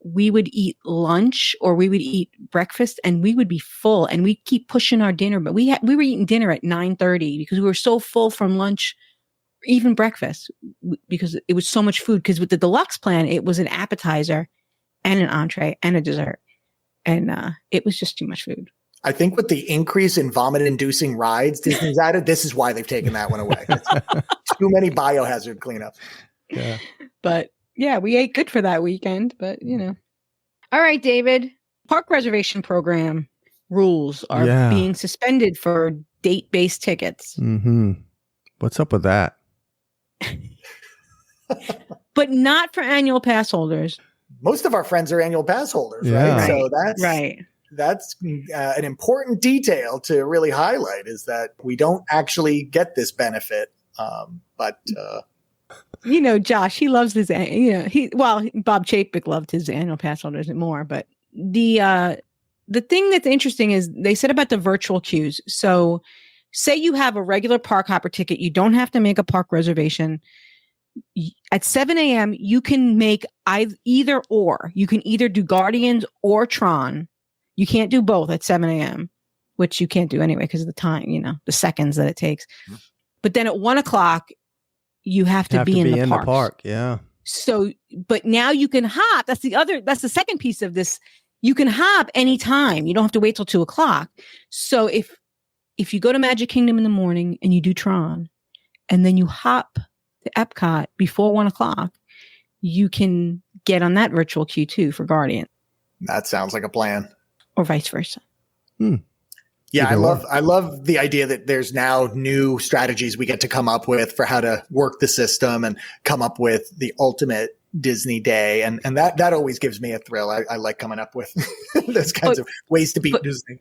we would eat lunch or we would eat breakfast, and we would be full, and we keep pushing our dinner. But we were eating dinner at 9:30 because we were so full from lunch, even breakfast, because it was so much food. Because with the deluxe plan, it was an appetizer and an entree and a dessert. And it was just too much food. I think with the increase in vomit-inducing rides Disney's added, this is why they've taken that one away. Too many biohazard cleanups. Yeah. But yeah, we ate good for that weekend, but you know. All right, David. Park reservation program rules are being suspended for date-based tickets. Mm-hmm. What's up with that? But not for annual pass holders. Most of our friends are annual pass holders, right? So that's an important detail to really highlight, is that we don't actually get this benefit. But Josh, he loves his, Bob Chapek loved his annual pass holders more, but the thing that's interesting is they said about the virtual queues. So say you have a regular park hopper ticket, you don't have to make a park reservation. At 7 a.m., you can make either or. You can either do Guardians or Tron. You can't do both at 7 a.m., which you can't do anyway because of the time, the seconds that it takes. But then at 1 o'clock, you have to be in the park. Yeah. So, but now you can hop. That's the second piece of this. You can hop anytime. You don't have to wait till 2 o'clock. So if you go to Magic Kingdom in the morning and you do Tron, and then you hop to Epcot before 1 o'clock, you can get on that virtual queue too for Guardian. That sounds like a plan. Or vice versa. Yeah, I love the idea that there's now new strategies we get to come up with for how to work the system and come up with the ultimate Disney day. And that always gives me a thrill. I like coming up with those kinds of ways to beat Disney.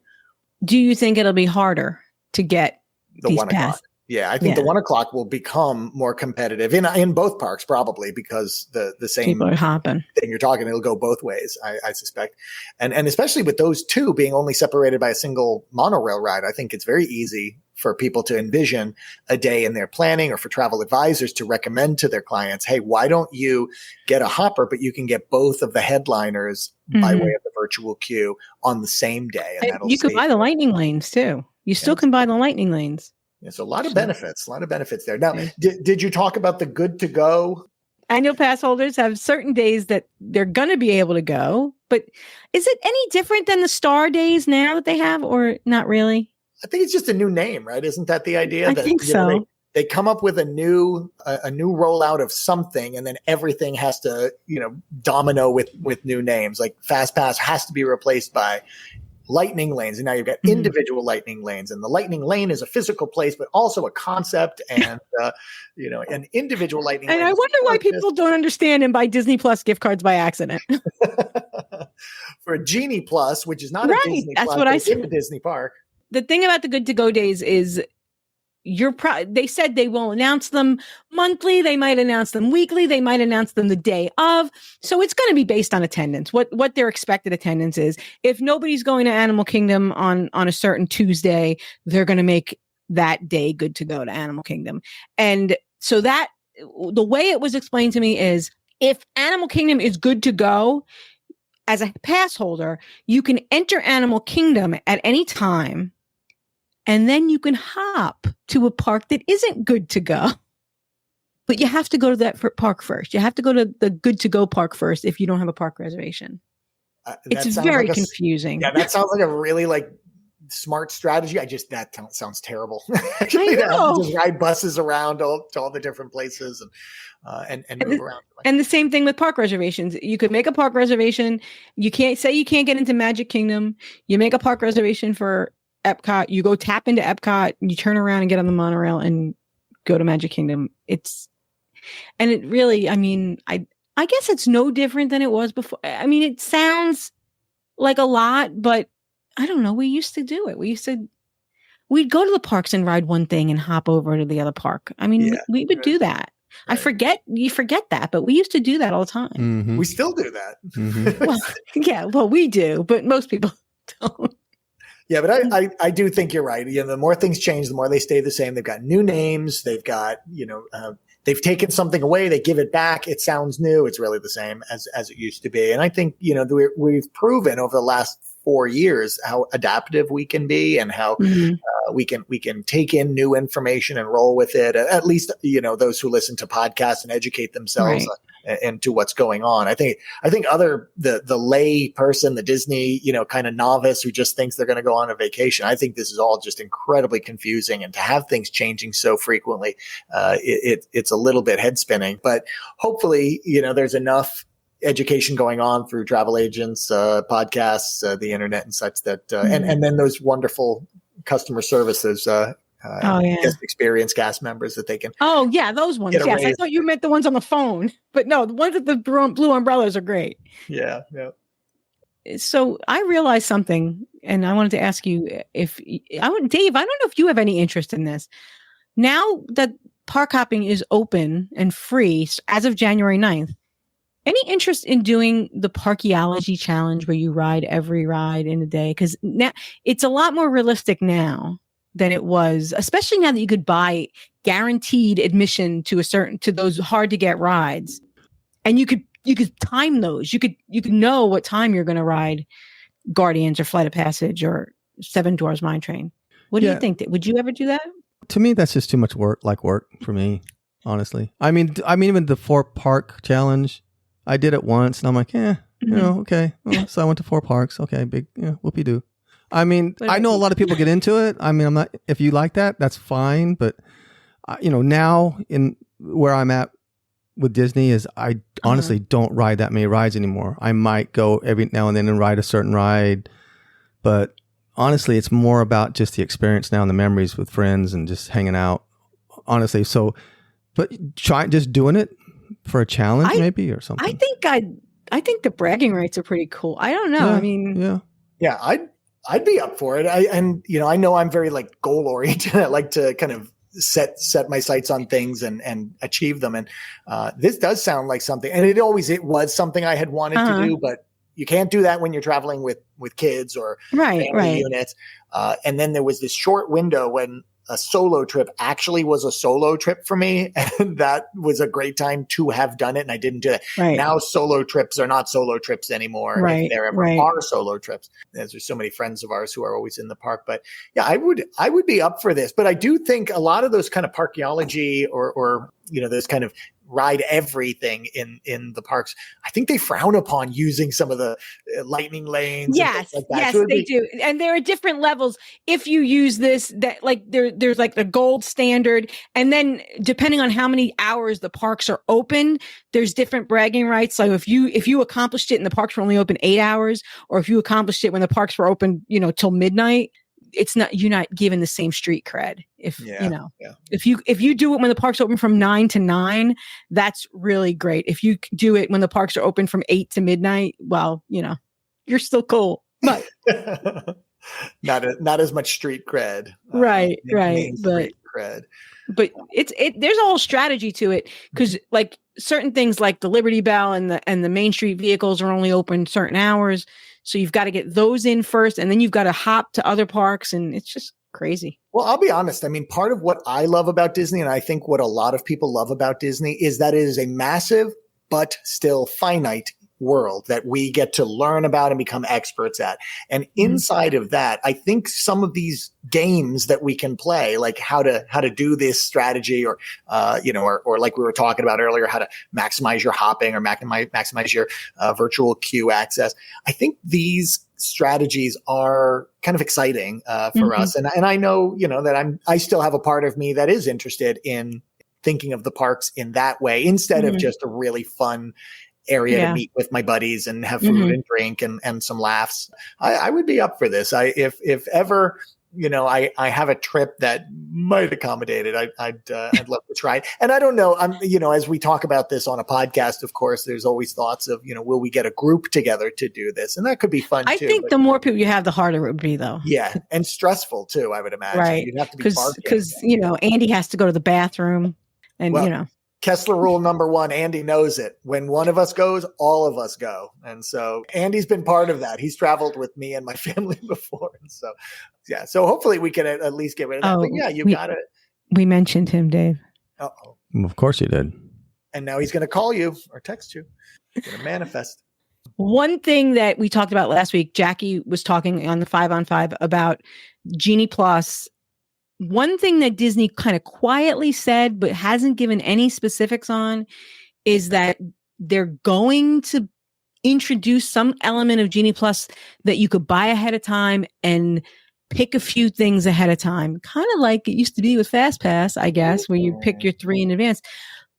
Do you think it'll be harder to get the 1 o'clock? Yeah, I think the 1 o'clock will become more competitive in both parks, probably because the same people are hopping thing you're talking, it'll go both ways, I suspect. And especially with those two being only separated by a single monorail ride, I think it's very easy for people to envision a day in their planning, or for travel advisors to recommend to their clients, hey, why don't you get a hopper, but you can get both of the headliners by way of the virtual queue on the same day. And you could buy the lightning lanes too. You still can buy the lightning lanes. There's a lot of benefits there. Now, did you talk about the good to go Annual pass holders have certain days that they're going to be able to go. But is it any different than the Star Days now that they have, or not really? I think it's just a new name, right? Isn't that the idea? I think so. They come up with a new rollout of something, and then everything has to, domino with new names. Like Fast Pass has to be replaced by lightning lanes, and now you've got individual lightning lanes, and the lightning lane is a physical place, but also a concept, and an individual lightning lane. And I wonder why people don't understand and buy Disney Plus gift cards by accident. For a Genie Plus, which is not a Disney That's Plus, what I said. in the Disney park. The thing about the Good to Go days is they said they will announce them monthly. They might announce them weekly. They might announce them the day of. So it's going to be based on attendance, what their expected attendance is. If nobody's going to Animal Kingdom on a certain Tuesday, they're going to make that day good to go to Animal Kingdom. And so that the way it was explained to me is if Animal Kingdom is good to go as a pass holder, you can enter Animal Kingdom at any time. And then you can hop to a park that isn't good to go. But you have to go to that park first. You have to go to the good to go park first if you don't have a park reservation. It's very confusing. Yeah, that sounds like a really smart strategy. That sounds terrible. Actually, just ride buses around to all the different places and move around. And the same thing with park reservations. You could make a park reservation. You can't get into Magic Kingdom. You make a park reservation for Epcot, you go tap into Epcot, you turn around and get on the monorail and go to Magic Kingdom. It really, I guess it's no different than it was before. It sounds like a lot, but I don't know. We used to do it. We'd go to the parks and ride one thing and hop over to the other park. We would do that. Right. You forget that, but we used to do that all the time. Mm-hmm. We still do that. Mm-hmm. We do, but most people don't. Yeah, but I do think you're right. The more things change, the more they stay the same. They've got new names. They've got, they've taken something away. They give it back. It sounds new. It's really the same as it used to be. And I think, we've proven over the last 4 years how adaptive we can be and how we can take in new information and roll with it. At least, those who listen to podcasts and educate themselves into what's going on. I think the lay person, the Disney, kind of novice who just thinks they're going to go on a vacation. I think this is all just incredibly confusing, and to have things changing so frequently, it's a little bit head spinning, but hopefully, there's enough education going on through travel agents, podcasts, the internet and such that, and then those wonderful customer services, guest experience cast members that they can. Oh yeah, those ones. Yes, I thought you meant the ones on the phone, but no, the ones with the blue umbrellas are great. Yeah. So I realized something, and I wanted to ask you Dave, I don't know if you have any interest in this. Now that park hopping is open and free as of January 9th, any interest in doing the Parkeology Challenge where you ride every ride in a day? Because now it's a lot more realistic now than it was, especially now that you could buy guaranteed admission to those hard to get rides, and you could time those. You could know what time you're going to ride Guardians or Flight of Passage or Seven Dwarfs Mine Train. What do you think? Would you ever do that? To me, that's just too much work for me, honestly. Even the 4 park challenge, I did it once and I'm like, okay. Well, so I went to 4 parks. Okay, big, whoopee-doo. I know a lot of people get into it. I'm not, if you like that, that's fine. But, now in where I'm at with Disney is I honestly don't ride that many rides anymore. I might go every now and then and ride a certain ride. But honestly, it's more about just the experience now and the memories with friends and just hanging out, honestly. So, but try just doing it for a challenge maybe or something. I think the bragging rights are pretty cool. I don't know. I'd be up for it. I know I'm very goal oriented. I like to kind of set my sights on things and achieve them. And this does sound like something, and it was something I had wanted to do, but you can't do that when you're traveling with kids or family units. And then there was this short window when a solo trip actually was a solo trip for me. And that was a great time to have done it. And I didn't do it. Right. Now solo trips are not solo trips anymore. If there ever are solo trips. There's so many friends of ours who are always in the park, but yeah, I would be up for this, but I do think a lot of those kind of parkeology or those kind of ride everything in the parks. I think they frown upon using some of the lightning lanes. Yes, and things like that. yes, So they do. And there are different levels. If you use this, that like there's like the gold standard. And then depending on how many hours the parks are open, there's different bragging rights. So if you accomplished it and the parks were only open 8 hours, or if you accomplished it when the parks were open, till midnight, you're not given the same street cred. If you do it when the parks open from 9 to 9, that's really great. If you do it when the parks are open from 8 to midnight, well, you're still cool, but not as much street cred. Right. Street cred. But there's a whole strategy to it, because like certain things like the Liberty Bell and the Main Street vehicles are only open certain hours. So you've got to get those in first, and then you've got to hop to other parks, and it's just crazy. Well, I'll be honest. I mean, part of what I love about Disney, and I think what a lot of people love about Disney, is that it is a massive but still finite world that we get to learn about and become experts at. And inside of that, I think some of these games that we can play, like how to do this strategy, or like we were talking about earlier, how to maximize your hopping or maximize your virtual queue access. I think these strategies are kind of exciting for us. And I know, that I still have a part of me that is interested in thinking of the parks in that way, instead of just a really fun area to meet with my buddies and have food and drink and some laughs. I would be up for this. If ever, I have a trip that might accommodate it, I'd love to try it. And I don't know, as we talk about this on a podcast, of course, there's always thoughts of, will we get a group together to do this? And that could be fun too. I think the more people you have, the harder it would be, though. Yeah. And stressful too, I would imagine. Right. You'd have to be because Andy has to go to the bathroom, and Kessler rule number 1, Andy knows it. When one of us goes, all of us go. And so Andy's been part of that. He's traveled with me and my family before. And so, yeah. So hopefully we can at least get rid of that. But yeah, you got it. We mentioned him, Dave. Uh-oh. Of course you did. And now he's going to call you or text you. He's going to manifest. One thing that we talked about last week, Jackie was talking on the 5-on-5 about Genie Plus. One thing that Disney kind of quietly said, but hasn't given any specifics on, is that they're going to introduce some element of Genie Plus that you could buy ahead of time and pick a few things ahead of time. Kind of like it used to be with FastPass, I guess, where you pick your 3 in advance.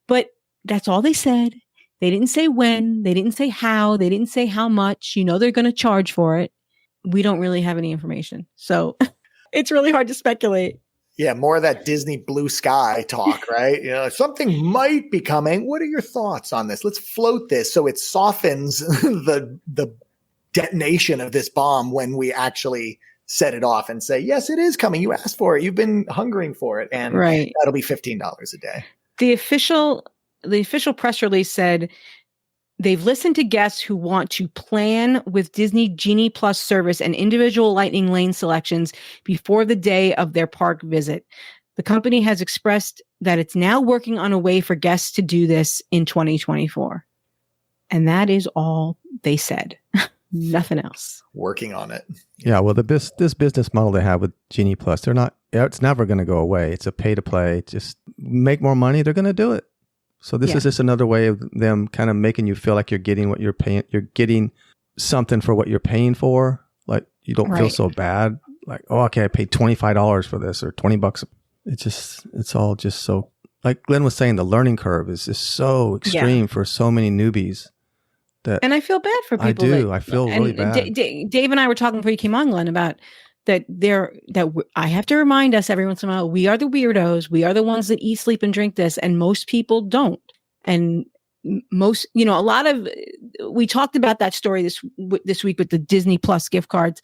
But that's all they said. They didn't say when. They didn't say how. They didn't say how much. They're going to charge for it. We don't really have any information. So it's really hard to speculate. Yeah, more of that Disney blue sky talk, right? Something might be coming. What are your thoughts on this? Let's float this so it softens the detonation of this bomb when we actually set it off and say, yes, it is coming. You asked for it. You've been hungering for it. And that'll be $15 a day. The official press release said they've listened to guests who want to plan with Disney Genie Plus service and individual Lightning Lane selections before the day of their park visit. The company has expressed that it's now working on a way for guests to do this in 2024. And that is all they said. Nothing else. Working on it. Yeah, well, this business model they have with Genie Plus, it's never going to go away. It's a pay to play. Just make more money, they're going to do it. So this is just another way of them kind of making you feel like you're getting what you're paying. You're getting something for what you're paying for. Like you don't feel so bad. Like, oh, okay, I paid $25 for this or $20. It's all just so, like Glenn was saying, the learning curve is just so extreme for so many newbies. And I feel bad for people. I feel really bad. Dave and I were talking before you came on, Glenn, about that I have to remind us every once in a while, we are the weirdos. We are the ones that eat, sleep, and drink this, and most people don't. And most, we talked about that story this week with the Disney Plus gift cards,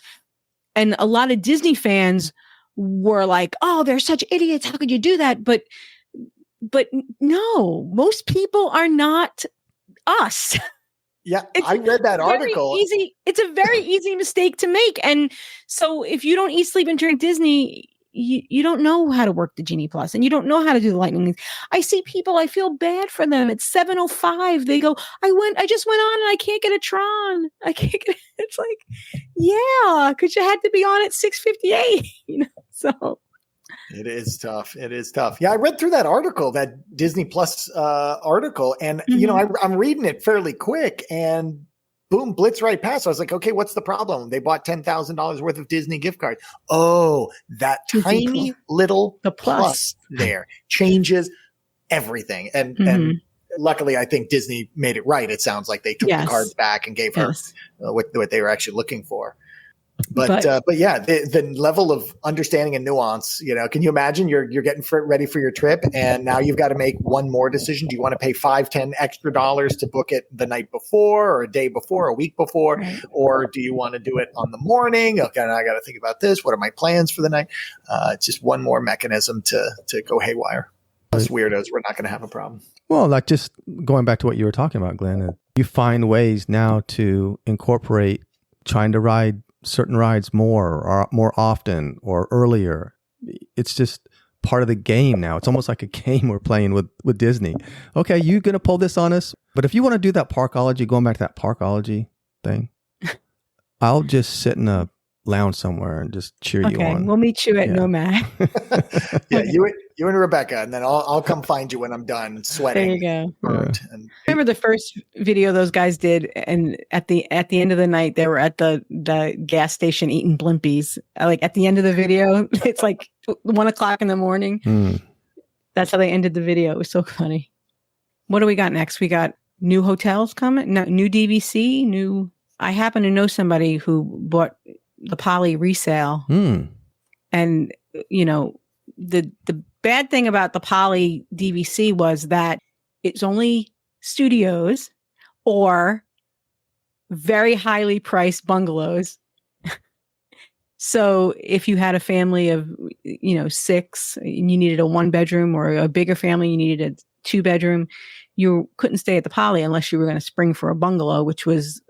and a lot of Disney fans were like, "Oh, they're such idiots! How could you do that?" But no, most people are not us. Yeah, I read that article. It's a very easy mistake to make. And so if you don't eat, sleep, and drink Disney, you don't know how to work the Genie Plus, and you don't know how to do the Lightning. I see people, I feel bad for them. It's 7:05. They go, I just went on and I can't get a Tron. I can't get it. It's like, yeah, because you had to be on at 6:58. So It is tough. It is tough. Yeah, I read through that article, that Disney Plus article, and I'm reading it fairly quick, and boom, blitz right past. I was like, okay, what's the problem? They bought $10,000 worth of Disney gift cards. Oh, that tiny little plus there changes everything. And luckily, I think Disney made it right. It sounds like they took the cards back and gave her what they were actually looking for. But yeah, the level of understanding and nuance, can you imagine you're getting ready for your trip, and now you've got to make one more decision. Do you want to pay $5-10 extra to book it the night before, or a day before, or a week before, or do you want to do it on the morning? Okay, now I got to think about this. What are my plans for the night? It's just one more mechanism to go haywire. Us weirdos, we're not going to have a problem. Well, like just going back to what you were talking about, Glenn, you find ways now to incorporate trying to ride certain rides more often or earlier. It's just part of the game now. It's almost like a game we're playing with Disney. Okay, you going to pull this on us? But if you want to do that parkology, going back to that parkology thing, I'll just sit in a lounge somewhere and just cheer you on. We'll meet you at Nomad. Yeah, you and Rebecca, and then I'll come find you when I'm done sweating. There you go. Remember the first video those guys did, and at the end of the night, they were at the gas station eating Blimpies. Like at the end of the video, it's like 1:00 in the morning. That's how they ended the video. It was so funny. What do we got next? We got new hotels coming, new DVC, I happen to know somebody who bought the Poly resale. And, the bad thing about the Poly DVC was that it's only studios or very highly priced bungalows. So if you had a family of, 6 and you needed a 1-bedroom, or a bigger family, you needed a 2-bedroom, you couldn't stay at the Poly unless you were going to spring for a bungalow, which was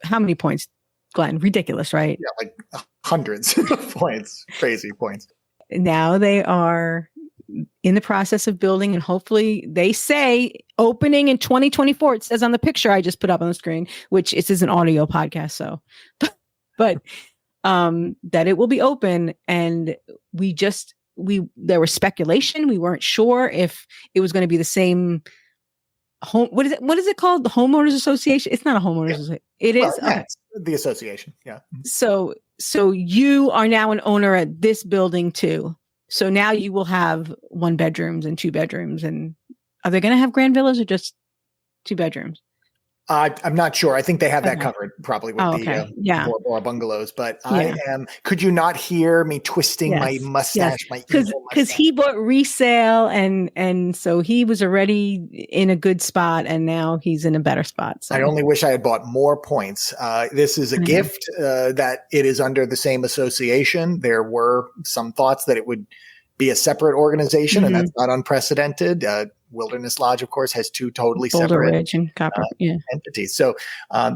how many points, Glenn? Ridiculous, right? Yeah, like hundreds of points, crazy points. Now they are in the process of building, and hopefully they say opening in 2024. It says on the picture I just put up on the screen, which this is an audio podcast. So, but that it will be open. And there was speculation. We weren't sure if it was going to be the same home. What is it called? The homeowners association? It's not a homeowners association. It is the association. Yeah. So you are now an owner at this building too. So now you will have 1-bedrooms and 2-bedrooms. And are they going to have grand villas or just 2 bedrooms? I'm not sure. I think they have that covered probably with more bungalows. But could you not hear me twisting my mustache? Because he bought resale and so he was already in a good spot, and now he's in a better spot. So. I only wish I had bought more points. This is a gift that it is under the same association. There were some thoughts that it would be a separate organization, and that's not unprecedented. Wilderness Lodge, of course, has 2 totally Boulder separate Ridge and Copper, entities. So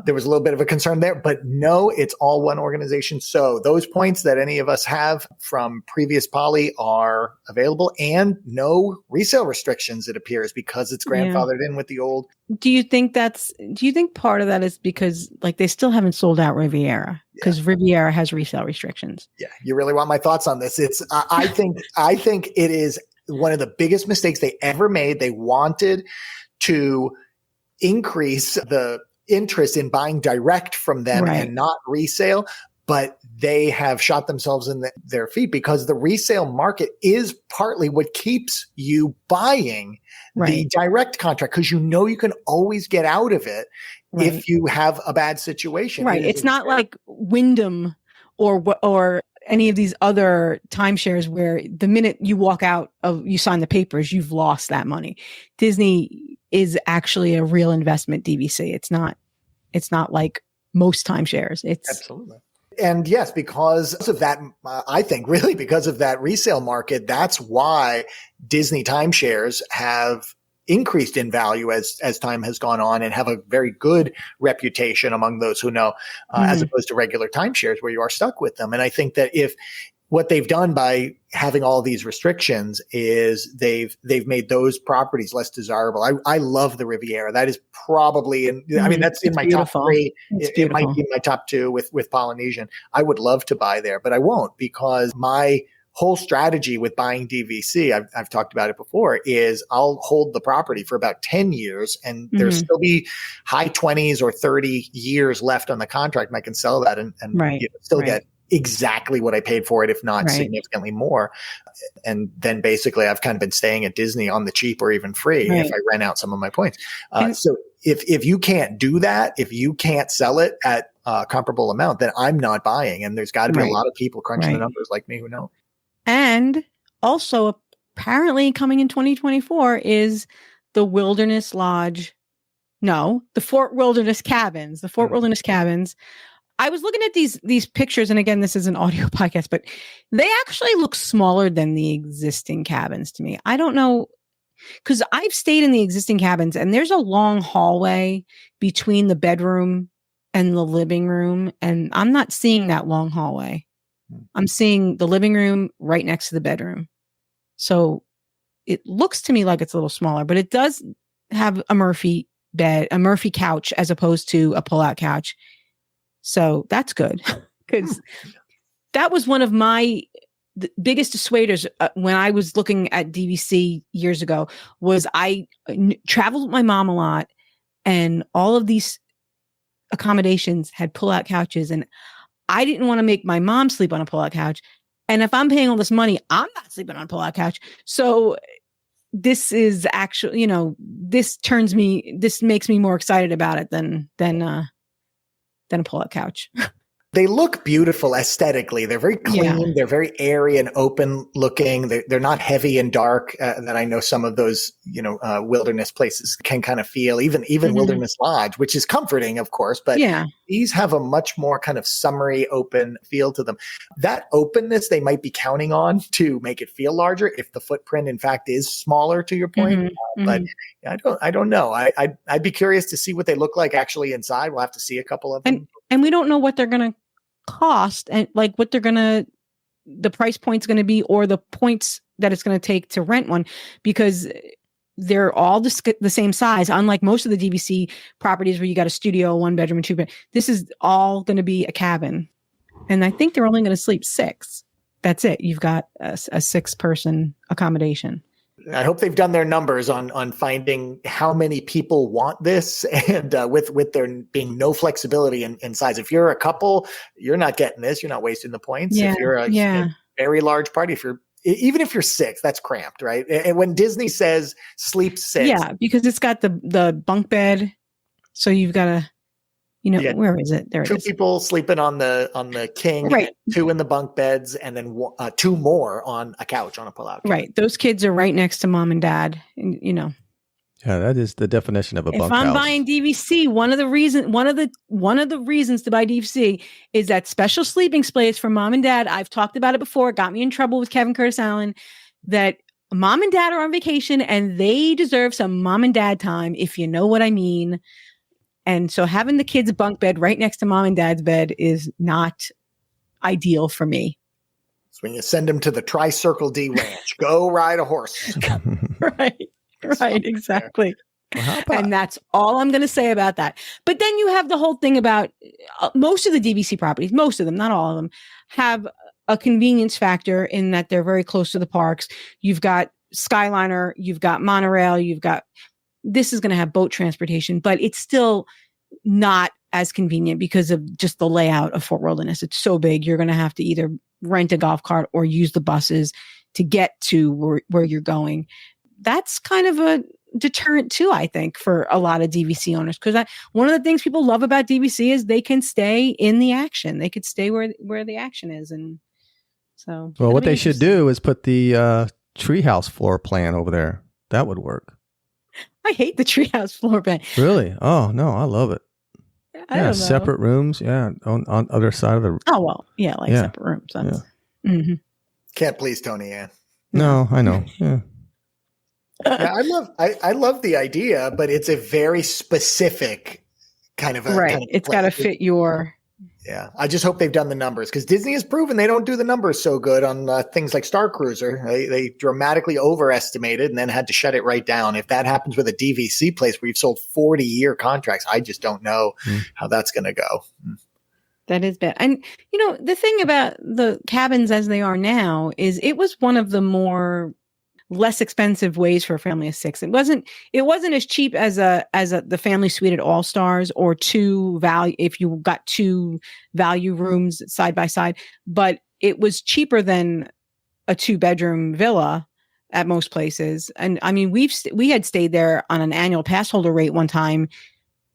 there was a little bit of a concern there, but no, it's all one organization. So those points that any of us have from previous Poly are available, and no resale restrictions, it appears, because it's grandfathered in with the old. Do you think part of that is because they still haven't sold out Riviera, because Riviera has resale restrictions? Yeah. You really want my thoughts on this? I think it is one of the biggest mistakes they ever made. They wanted to increase the interest in buying direct from them and not resale, but they have shot themselves in their feet, because the resale market is partly what keeps you buying the direct contract, because you can always get out of it if you have a bad situation. Right. It's not like Wyndham or any of these other timeshares where the minute you walk out you sign the papers, you've lost that money. Disney is actually a real investment DVC. It's not like most timeshares. It's absolutely. And yes, because of that, I think really because of that resale market, that's why Disney timeshares have increased in value as time has gone on, and have a very good reputation among those who know, as opposed to regular timeshares where you are stuck with them. And I think that if what they've done by having all these restrictions is they've made those properties less desirable. I love the Riviera. That is probably that's in my beautiful. Top 3. It might be in my top 2 with Polynesian. I would love to buy there, but I won't, because my whole strategy with buying DVC, I've talked about it before, is I'll hold the property for about 10 years and there'll still be high 20s or 30 years left on the contract. And I can sell that and still get exactly what I paid for it, if not significantly more. And then basically I've kind of been staying at Disney on the cheap or even free if I rent out some of my points. So if you can't do that, if you can't sell it at a comparable amount, then I'm not buying. And there's got to be a lot of people crunching the numbers like me who know. And also apparently coming in 2024 is the Wilderness Lodge. No, the Fort Wilderness Cabins, Wilderness Cabins. I was looking at these pictures, and again, this is an audio podcast, but they actually look smaller than the existing cabins to me. I don't know, because I've stayed in the existing cabins, and there's a long hallway between the bedroom and the living room, and I'm not seeing that long hallway. I'm seeing the living room right next to the bedroom. So it looks to me like it's a little smaller, but it does have a Murphy bed, a Murphy couch, as opposed to a pull-out couch. So that's good, because that was one of my biggest dissuaders when I was looking at DVC years ago. Was I traveled with my mom a lot, and all of these accommodations had pull-out couches, and I didn't want to make my mom sleep on a pull-out couch. And if I'm paying all this money, I'm not sleeping on a pull-out couch. So this is actually, this makes me more excited about it than a pull-out couch. They look beautiful aesthetically. They're very clean. Yeah. They're very airy and open looking. They're not heavy and dark that I know some of those, wilderness places can kind of feel. Even Wilderness Lodge, which is comforting, of course, but these have a much more kind of summery, open feel to them. That openness they might be counting on to make it feel larger if the footprint, in fact, is smaller. To your point, but I don't know. I'd be curious to see what they look like actually inside. We'll have to see a couple of them, and we don't know what they're going to cost and like what the price point's going to be, or the points that it's going to take to rent one, because they're all the same size. Unlike most of the DVC properties where you got a studio, 1 bedroom and 2 bed, this is all going to be a cabin. And I think they're only going to sleep 6. That's it. You've got a 6-person accommodation. I hope they've done their numbers on finding how many people want this, and with there being no flexibility in size. If you're a couple, you're not getting this. You're not wasting the points. Yeah, if you're a very large party, even if you're 6, that's cramped, right? And when Disney says sleep 6, because it's got the bunk bed, so you've got to. Where is it? There it is. 2 people sleeping on the king, right? 2 in the bunk beds, and then 2 more on a couch, on a pull-out couch. Right. Those kids are right next to mom and dad. And, Yeah, that is the definition of a bunk house. If I'm buying DVC, one of the reasons to buy DVC is that special sleeping space for mom and dad. I've talked about it before. It got me in trouble with Kevin Curtis Allen. That mom and dad are on vacation, and they deserve some mom and dad time, if you know what I mean. And so having the kids' bunk bed right next to mom and dad's bed is not ideal for me. So when you send them to the Tri-Circle D Ranch, go ride a horse. Right, exactly. And that's all I'm going to say about that. But then you have the whole thing about most of the DVC properties, most of them, not all of them, have a convenience factor in that they're very close to the parks. You've got Skyliner, you've got monorail, this is going to have boat transportation, but it's still not as convenient because of just the layout of Fort Wilderness. It's so big. You're going to have to either rent a golf cart or use the buses to get to where you're going. That's kind of a deterrent too, I think, for a lot of DVC owners. Because one of the things people love about DVC is they can stay in the action. They could stay where the action is. And so, well, what they should do is put the treehouse floor plan over there. That would work. I hate the treehouse floor plan. Really? Oh no, I love it. I don't know. Separate rooms. Yeah, on other side of the. Oh well, separate rooms. Yeah. Can't please Tony Ann. No, I know. Yeah. I love the idea, but it's a very specific kind of It's got to fit your. Yeah, I just hope they've done the numbers, because Disney has proven they don't do the numbers so good on things like Star Cruiser. They dramatically overestimated and then had to shut it right down. If that happens with a DVC place where you've sold 40-year contracts, I just don't know how that's going to go. That is bad. And, the thing about the cabins as they are now is it was one of the more less expensive ways for a family of 6. It wasn't as cheap as the family suite at All Stars or if you got 2 value rooms side by side, but it was cheaper than a 2-bedroom villa at most places. And I mean, we had stayed there on an annual pass holder rate one time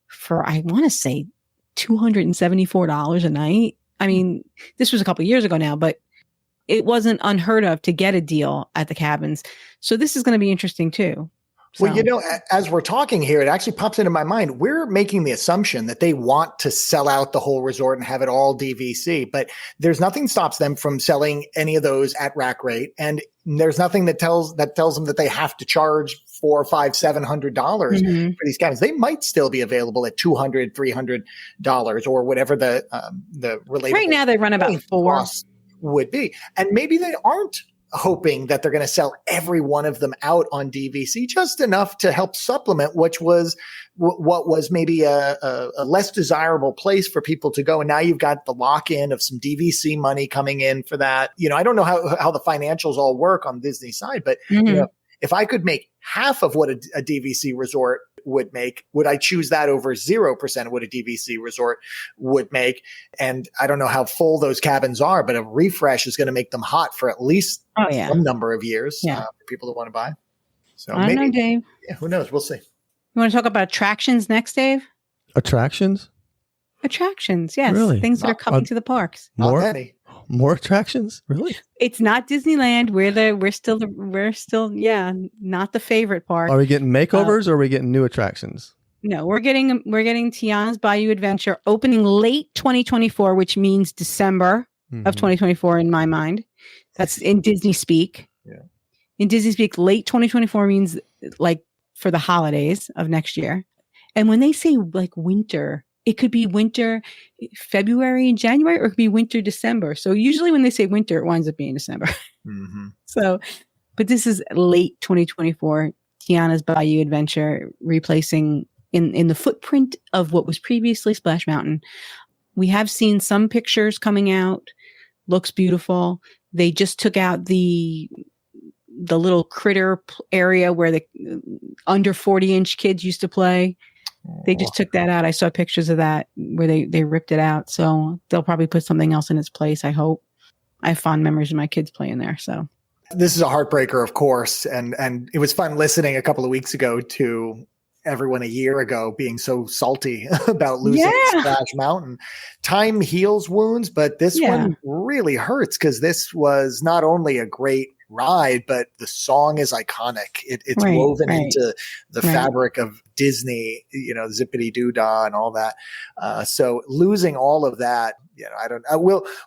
for, I want to say, $274 a night. I mean, this was a couple of years ago now, but it wasn't unheard of to get a deal at the cabins. So this is going to be interesting too. So. Well, as we're talking here, it actually pops into my mind. We're making the assumption that they want to sell out the whole resort and have it all DVC, but there's nothing stops them from selling any of those at rack rate. And there's nothing that tells them that they have to charge $400, $500, $700 for these cabins. They might still be available at $200, $300 or whatever the related. Right now they run about $4 would be. And maybe they aren't hoping that they're going to sell every one of them out on DVC, just enough to help supplement what was maybe a less desirable place for people to go. And now you've got the lock-in of some DVC money coming in for that. I don't know how the financials all work on Disney side, but if I could make half of what a DVC resort would make, would I choose that over 0% of what a DVC resort would make? And I don't know how full those cabins are, but a refresh is going to make them hot for at least some number of years for people that want to buy. So I don't know, Dave. Yeah, who knows? We'll see. You want to talk about attractions next, Dave? Attractions? Attractions, yes. Really? Things that are coming to the parks. More attractions? Really? It's not Disneyland. We're still not the favorite park. Are we getting makeovers or are we getting new attractions? No, we're getting Tiana's Bayou Adventure opening late 2024, which means December of 2024 in my mind. That's in Disney speak. Yeah. In Disney speak, late 2024 means like for the holidays of next year. And when they say like winter, it could be winter February and January, or it could be winter December. So usually when they say winter, it winds up being December. So, but this is late 2024, Tiana's Bayou Adventure, replacing in the footprint of what was previously Splash Mountain. We have seen some pictures coming out. Looks beautiful. They just took out the little critter area where the under 40-inch kids used to play. They just took that out. I saw pictures of that where they ripped it out. So they'll probably put something else in its place, I hope. I have fond memories of my kids playing there. So this is a heartbreaker, of course. And it was fun listening a couple of weeks ago to everyone a year ago being so salty about losing Splash Mountain. Time heals wounds, but this one really hurts because this was not only a great ride, but the song is iconic. It's woven into the fabric of Disney, zippity doo dah and all that. So losing all of that,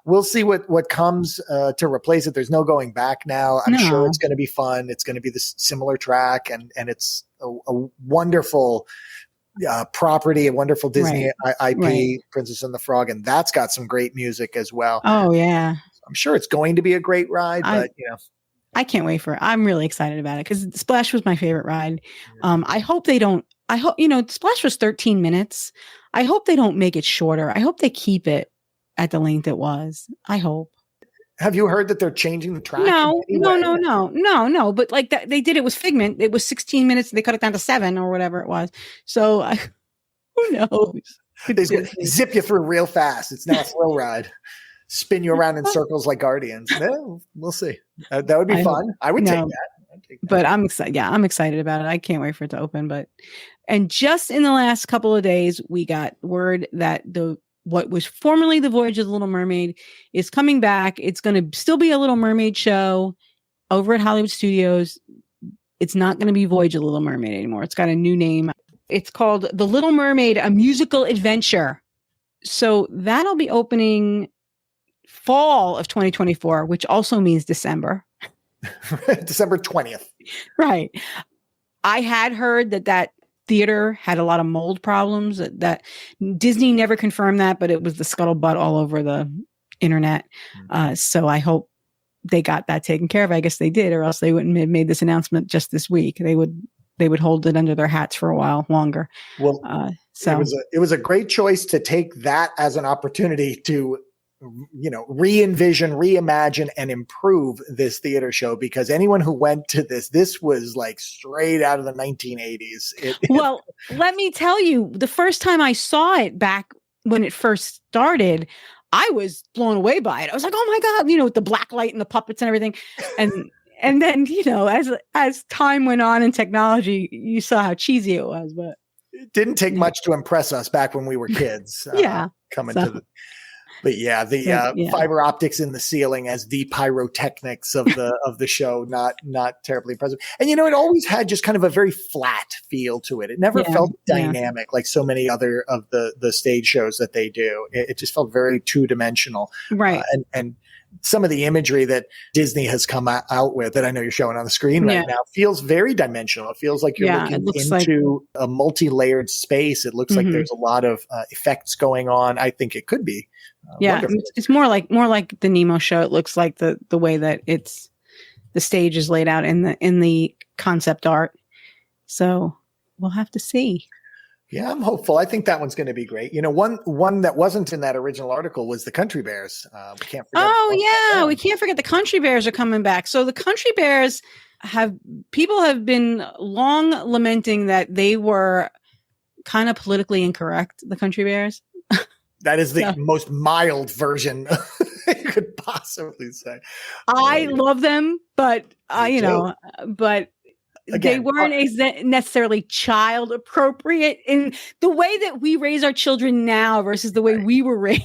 we'll see what comes to replace it. There's no going back now. I'm sure it's going to be fun. It's going to be this similar track, and it's a wonderful property, a wonderful Disney IP, Princess and the Frog, and that's got some great music as well. Oh yeah, I'm sure it's going to be a great ride, but I can't wait for it. I'm really excited about it because Splash was my favorite ride. I hope they don't. I hope, Splash was 13 minutes. I hope they don't make it shorter. I hope they keep it at the length it was. I hope. Have you heard that they're changing the track? No. But like that, they did it with Figment. It was 16 minutes. They cut it down to 7 or whatever it was. So who knows? They zip you through real fast. It's now a thrill ride. Spin you around in circles like Guardians. No, we'll see. That would be fun. I would take that. But I'm excited. Yeah, I'm excited about it. I can't wait for it to open. And just in the last couple of days, we got word that what was formerly the Voyage of the Little Mermaid is coming back. It's going to still be a Little Mermaid show over at Hollywood Studios. It's not going to be Voyage of the Little Mermaid anymore. It's got a new name. It's called The Little Mermaid: A Musical Adventure. So that'll be opening fall of 2024, which also means December. December 20th. Right. I had heard that theater had a lot of mold problems, that Disney never confirmed that, but it was the scuttlebutt all over the internet. So I hope they got that taken care of. I guess they did, or else they wouldn't have made this announcement just this week. They would hold it under their hats for a while longer. Well, So it was a great choice to take that as an opportunity to, re-envision, reimagine, and improve this theater show, because anyone who went to this was like straight out of the 1980s. Well, let me tell you, the first time I saw it back when it first started, I was blown away by it. I was like, oh my God, with the black light and the puppets and everything. And then, as time went on in technology, you saw how cheesy it was, but it didn't take much to impress us back when we were kids. But yeah, the fiber optics in the ceiling as the pyrotechnics of the show, not terribly impressive. And it always had just kind of a very flat feel to it. It never felt dynamic like so many other of the stage shows that they do. It just felt very two-dimensional. Right. And some of the imagery that Disney has come out with, that I know you're showing on the screen right now, feels very dimensional. It feels like you're looking into a multi-layered space. It looks like there's a lot of effects going on. I think it could be. Wonderful. It's more like the Nemo show. It looks like the way that the stage is laid out in the concept art. So we'll have to see. Yeah, I'm hopeful. I think that one's going to be great. One that wasn't in that original article was the Country Bears. We can't forget. We can't forget the Country Bears are coming back. So the Country Bears have been long lamenting that they were kind of politically incorrect. The Country Bears. That is the most mild version you could possibly say. I love them, but but again, they weren't necessarily child appropriate in the way that we raise our children now versus the way we were raised.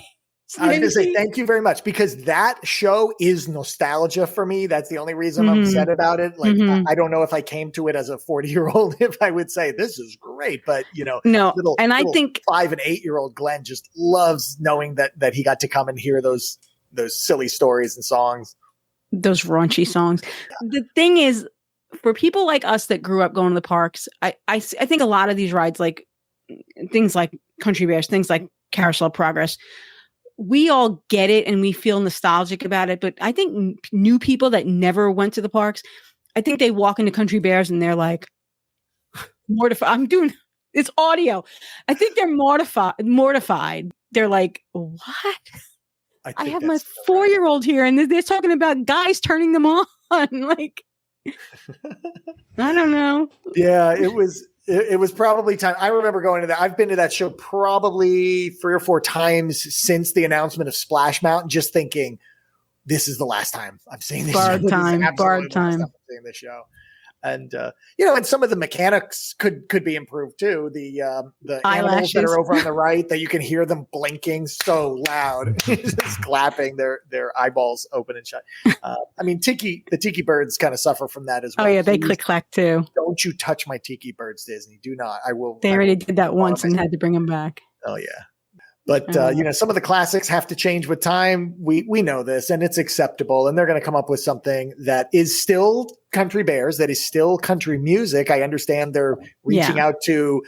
I was going to say thank you very much, because that show is nostalgia for me. That's the only reason I'm upset about it. Like, I don't know if I came to it as a 40-year-old if I would say this is great, but I think 5 and 8-year-old Glenn just loves knowing that he got to come and hear those silly stories and songs, those raunchy songs. The thing is, for people like us that grew up going to the parks, I think a lot of these rides, like things like Country Bears, things like Carousel Progress, we all get it and we feel nostalgic about it. But I think new people that never went to the parks, I think they walk into Country Bears and they're like, mortified. It's audio. I think they're mortified. They're like, what? I have my 4-year-old here and they're talking about guys turning them on. Like, I don't know. Yeah, it was probably time. I remember going to that. I've been to that show probably 3 or 4 times since the announcement of Splash Mountain, just thinking, this is the last time I'm seeing this Barred show. Time. I'm seeing this show. And and some of the mechanics could be improved too. The animals that are over on the right, that you can hear them blinking so loud, just clapping their eyeballs open and shut. The tiki birds kind of suffer from that as well. Oh yeah, they click clack too. Don't you touch my tiki birds, Disney. Do not. I will. They already did that once and had to bring them back. Oh yeah. But some of the classics have to change with time. We know this, and it's acceptable. And they're going to come up with something that is still Country Bears, that is still country music. I understand they're reaching out to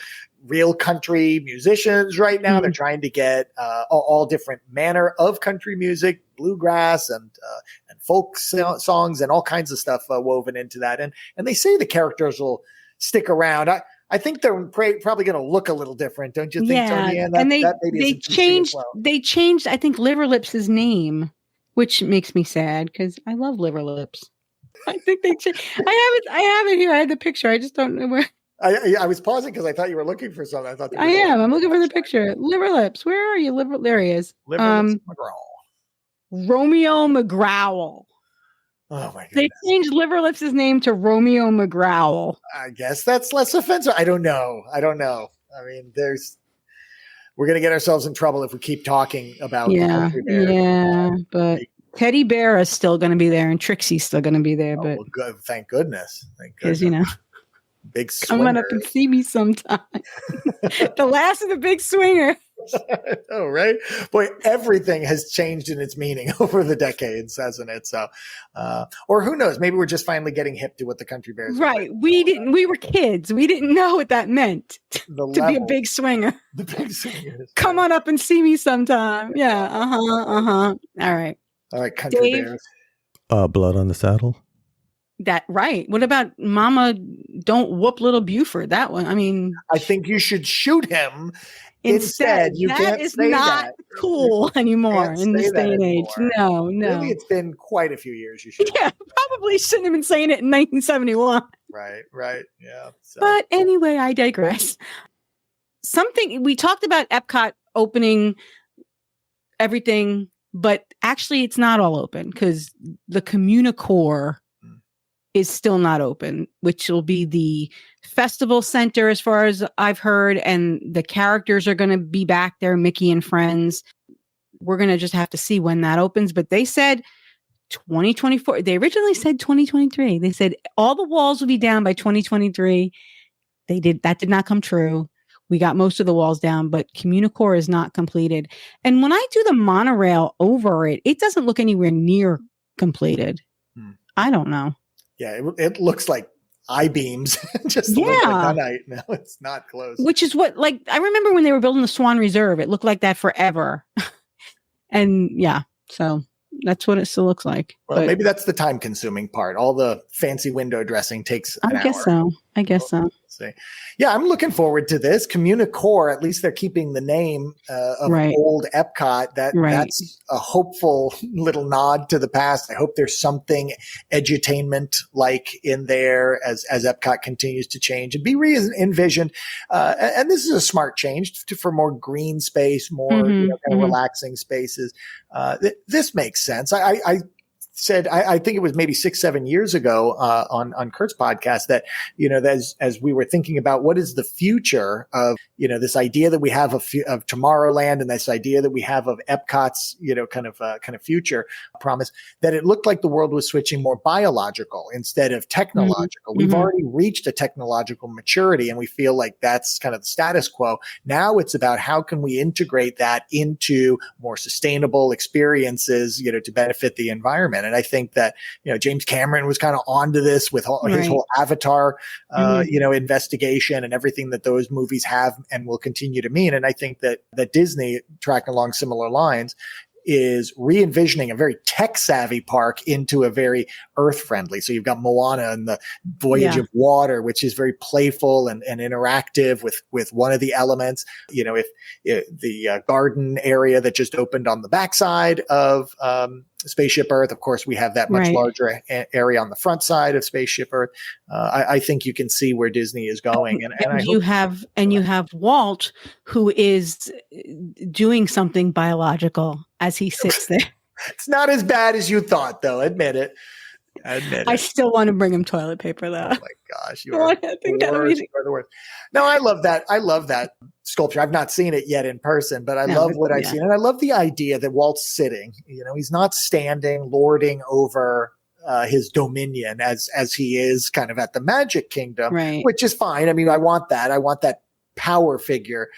real country musicians right now. They're trying to get all different manner of country music, bluegrass and folk songs, and all kinds of stuff woven into that. And they say the characters will stick around. I think they're probably going to look a little different, don't you think, Tony? Yeah, and they changed. Well. They changed. I think Liver Lips' name, which makes me sad because I love Liver Lips. I think they changed. I have it here. I had the picture. I just don't know where. I was pausing because I thought you were looking for something. I am. I'm looking for the picture. Liver Lips. Where are you? There he is. Liver Lips McGraw. Romeo McGrowell. Oh my god! They changed Liver Lips' name to Romeo McGrowell. I guess that's less offensive. I don't know. I mean, we're gonna get ourselves in trouble if we keep talking about Country Bear. Yeah, but Teddy Bear is still going to be there, and Trixie's still going to be there. But good. Thank goodness. Because big swinger. Come on up and see me sometime. The last of the big swingers. Oh, right. Boy, everything has changed in its meaning over the decades, hasn't it? So, or who knows? Maybe we're just finally getting hip to what the Country Bears. Right. We were kids. We didn't know what that meant to be a big swinger. The big swingers. Come on up and see me sometime. Yeah. All right. Country Dave? Bears. Blood on the Saddle. Right. What about Mama Don't Whoop Little Buford? That one. I mean, I think you should shoot him instead. You that can't is say not that. cool anymore in this day and age. No. Really, it's been quite a few years. You should. Yeah, probably shouldn't have been saying it in 1971. Right. Yeah. So. But anyway, I digress. Something we talked about Epcot opening everything, but actually it's not all open because the Communicore is still not open, which will be the festival center as far as I've heard, and the characters are going to be back there, Mickey and Friends. We're going to just have to see when that opens, but they said 2024. They originally said 2023. They said all the walls will be down by 2023. That did not come true. We got most of the walls down, but Communicore is not completed. And when I do the monorail over it, it doesn't look anywhere near completed. I don't know. Yeah, it looks like I-beams just a little bit at night. No, it's not close. Which is what, like, I remember when they were building the Swan Reserve, it looked like that forever. And yeah, so that's what it still looks like. Well, maybe that's the time-consuming part. All the fancy window dressing takes an hour. I guess so. See. Yeah, I'm looking forward to this. Communicore, at least they're keeping the name of old Epcot. That's a hopeful little nod to the past. I hope there's something edutainment-like in there as Epcot continues to change and be re-envisioned. And this is a smart change for more green space, more kind of relaxing spaces. This makes sense. I said, I think it was maybe 6-7 years ago on Kurt's podcast that, as we were thinking about what is the future of, this idea that we have of Tomorrowland and this idea that we have of Epcot's, kind of future promise, that it looked like the world was switching more biological instead of technological. We've already reached a technological maturity and we feel like that's kind of the status quo. Now it's about how can we integrate that into more sustainable experiences, to benefit the environment. And I think that, James Cameron was kind of onto this with his whole Avatar, investigation and everything that those movies have and will continue to mean. And I think that Disney, tracking along similar lines, is re-envisioning a very tech-savvy park into a very earth-friendly. So you've got Moana and the Voyage of Water, which is very playful and interactive with one of the elements. If the garden area that just opened on the backside of Spaceship Earth, of course, we have that much larger area on the front side of Spaceship Earth. I think you can see where Disney is going, and you have Walt, who is doing something biological as he sits there. It's not as bad as you thought, though. Admit it. I still want to bring him toilet paper, though. Oh my gosh, you are the worst. No, I love that. I love that sculpture. I've not seen it yet in person, but I love what I've seen, and I love the idea that Walt's sitting. He's not standing, lording over his dominion as he is kind of at the Magic Kingdom, which is fine. I mean, I want that. I want that power figure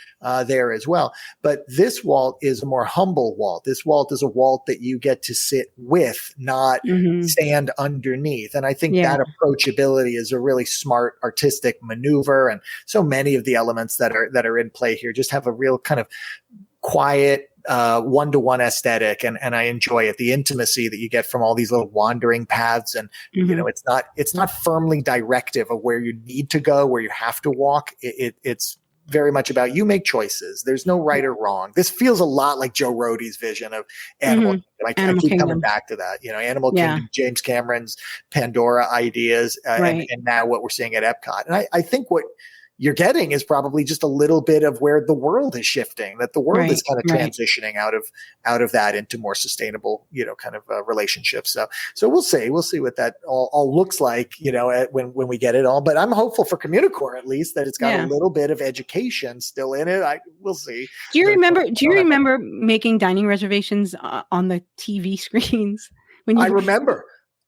there as well. But this Walt is a more humble Walt. This Walt is a Walt that you get to sit with, not stand underneath. And I think that approachability is a really smart artistic maneuver. And so many of the elements that are in play here just have a real kind of quiet, one-to-one aesthetic, and I enjoy it. The intimacy that you get from all these little wandering paths, and it's not firmly directive of where you need to go, where you have to walk. It's very much about you make choices. There's no right or wrong. This feels a lot like Joe Rohde's vision of Animal Kingdom. I keep coming back to that. Animal Kingdom, James Cameron's Pandora ideas, and now what we're seeing at Epcot. And I think what you're getting is probably just a little bit of where the world is shifting, that the world is kind of transitioning out of that into more sustainable, kind of relationships. So we'll see what that all looks like, when we get it all. But I'm hopeful for Communicore, at least, that it's got a little bit of education still in it. We'll see. Do you remember making dining reservations on the TV screens? I remember.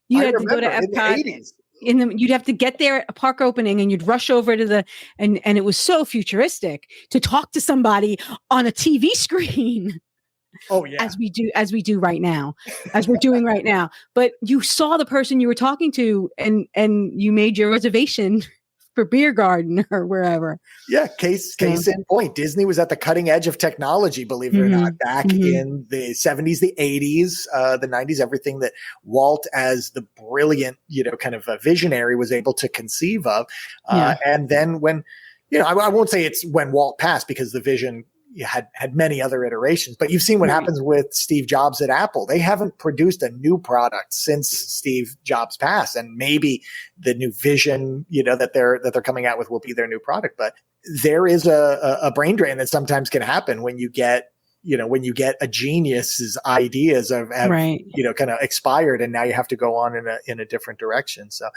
You had to go to Epcot. In the 80s. You'd have to get there at a park opening and you'd rush over to and it was so futuristic to talk to somebody on a TV screen. Oh yeah. As we do right now, as we're doing right now. But you saw the person you were talking to and you made your reservation for Beer Garden or wherever. Yeah, case in point. Disney was at the cutting edge of technology, believe it or not, back in the 70s, the 80s, the 90s, everything that Walt, as the brilliant, kind of a visionary, was able to conceive of. And then when, I won't say it's when Walt passed, because the vision had many other iterations, but you've seen what happens with Steve Jobs at Apple. They haven't produced a new product since Steve Jobs passed, and maybe the new vision, that they're coming out with will be their new product. But there is a brain drain that sometimes can happen when you get a genius's ideas have kind of expired, and now you have to go on in a different direction. So,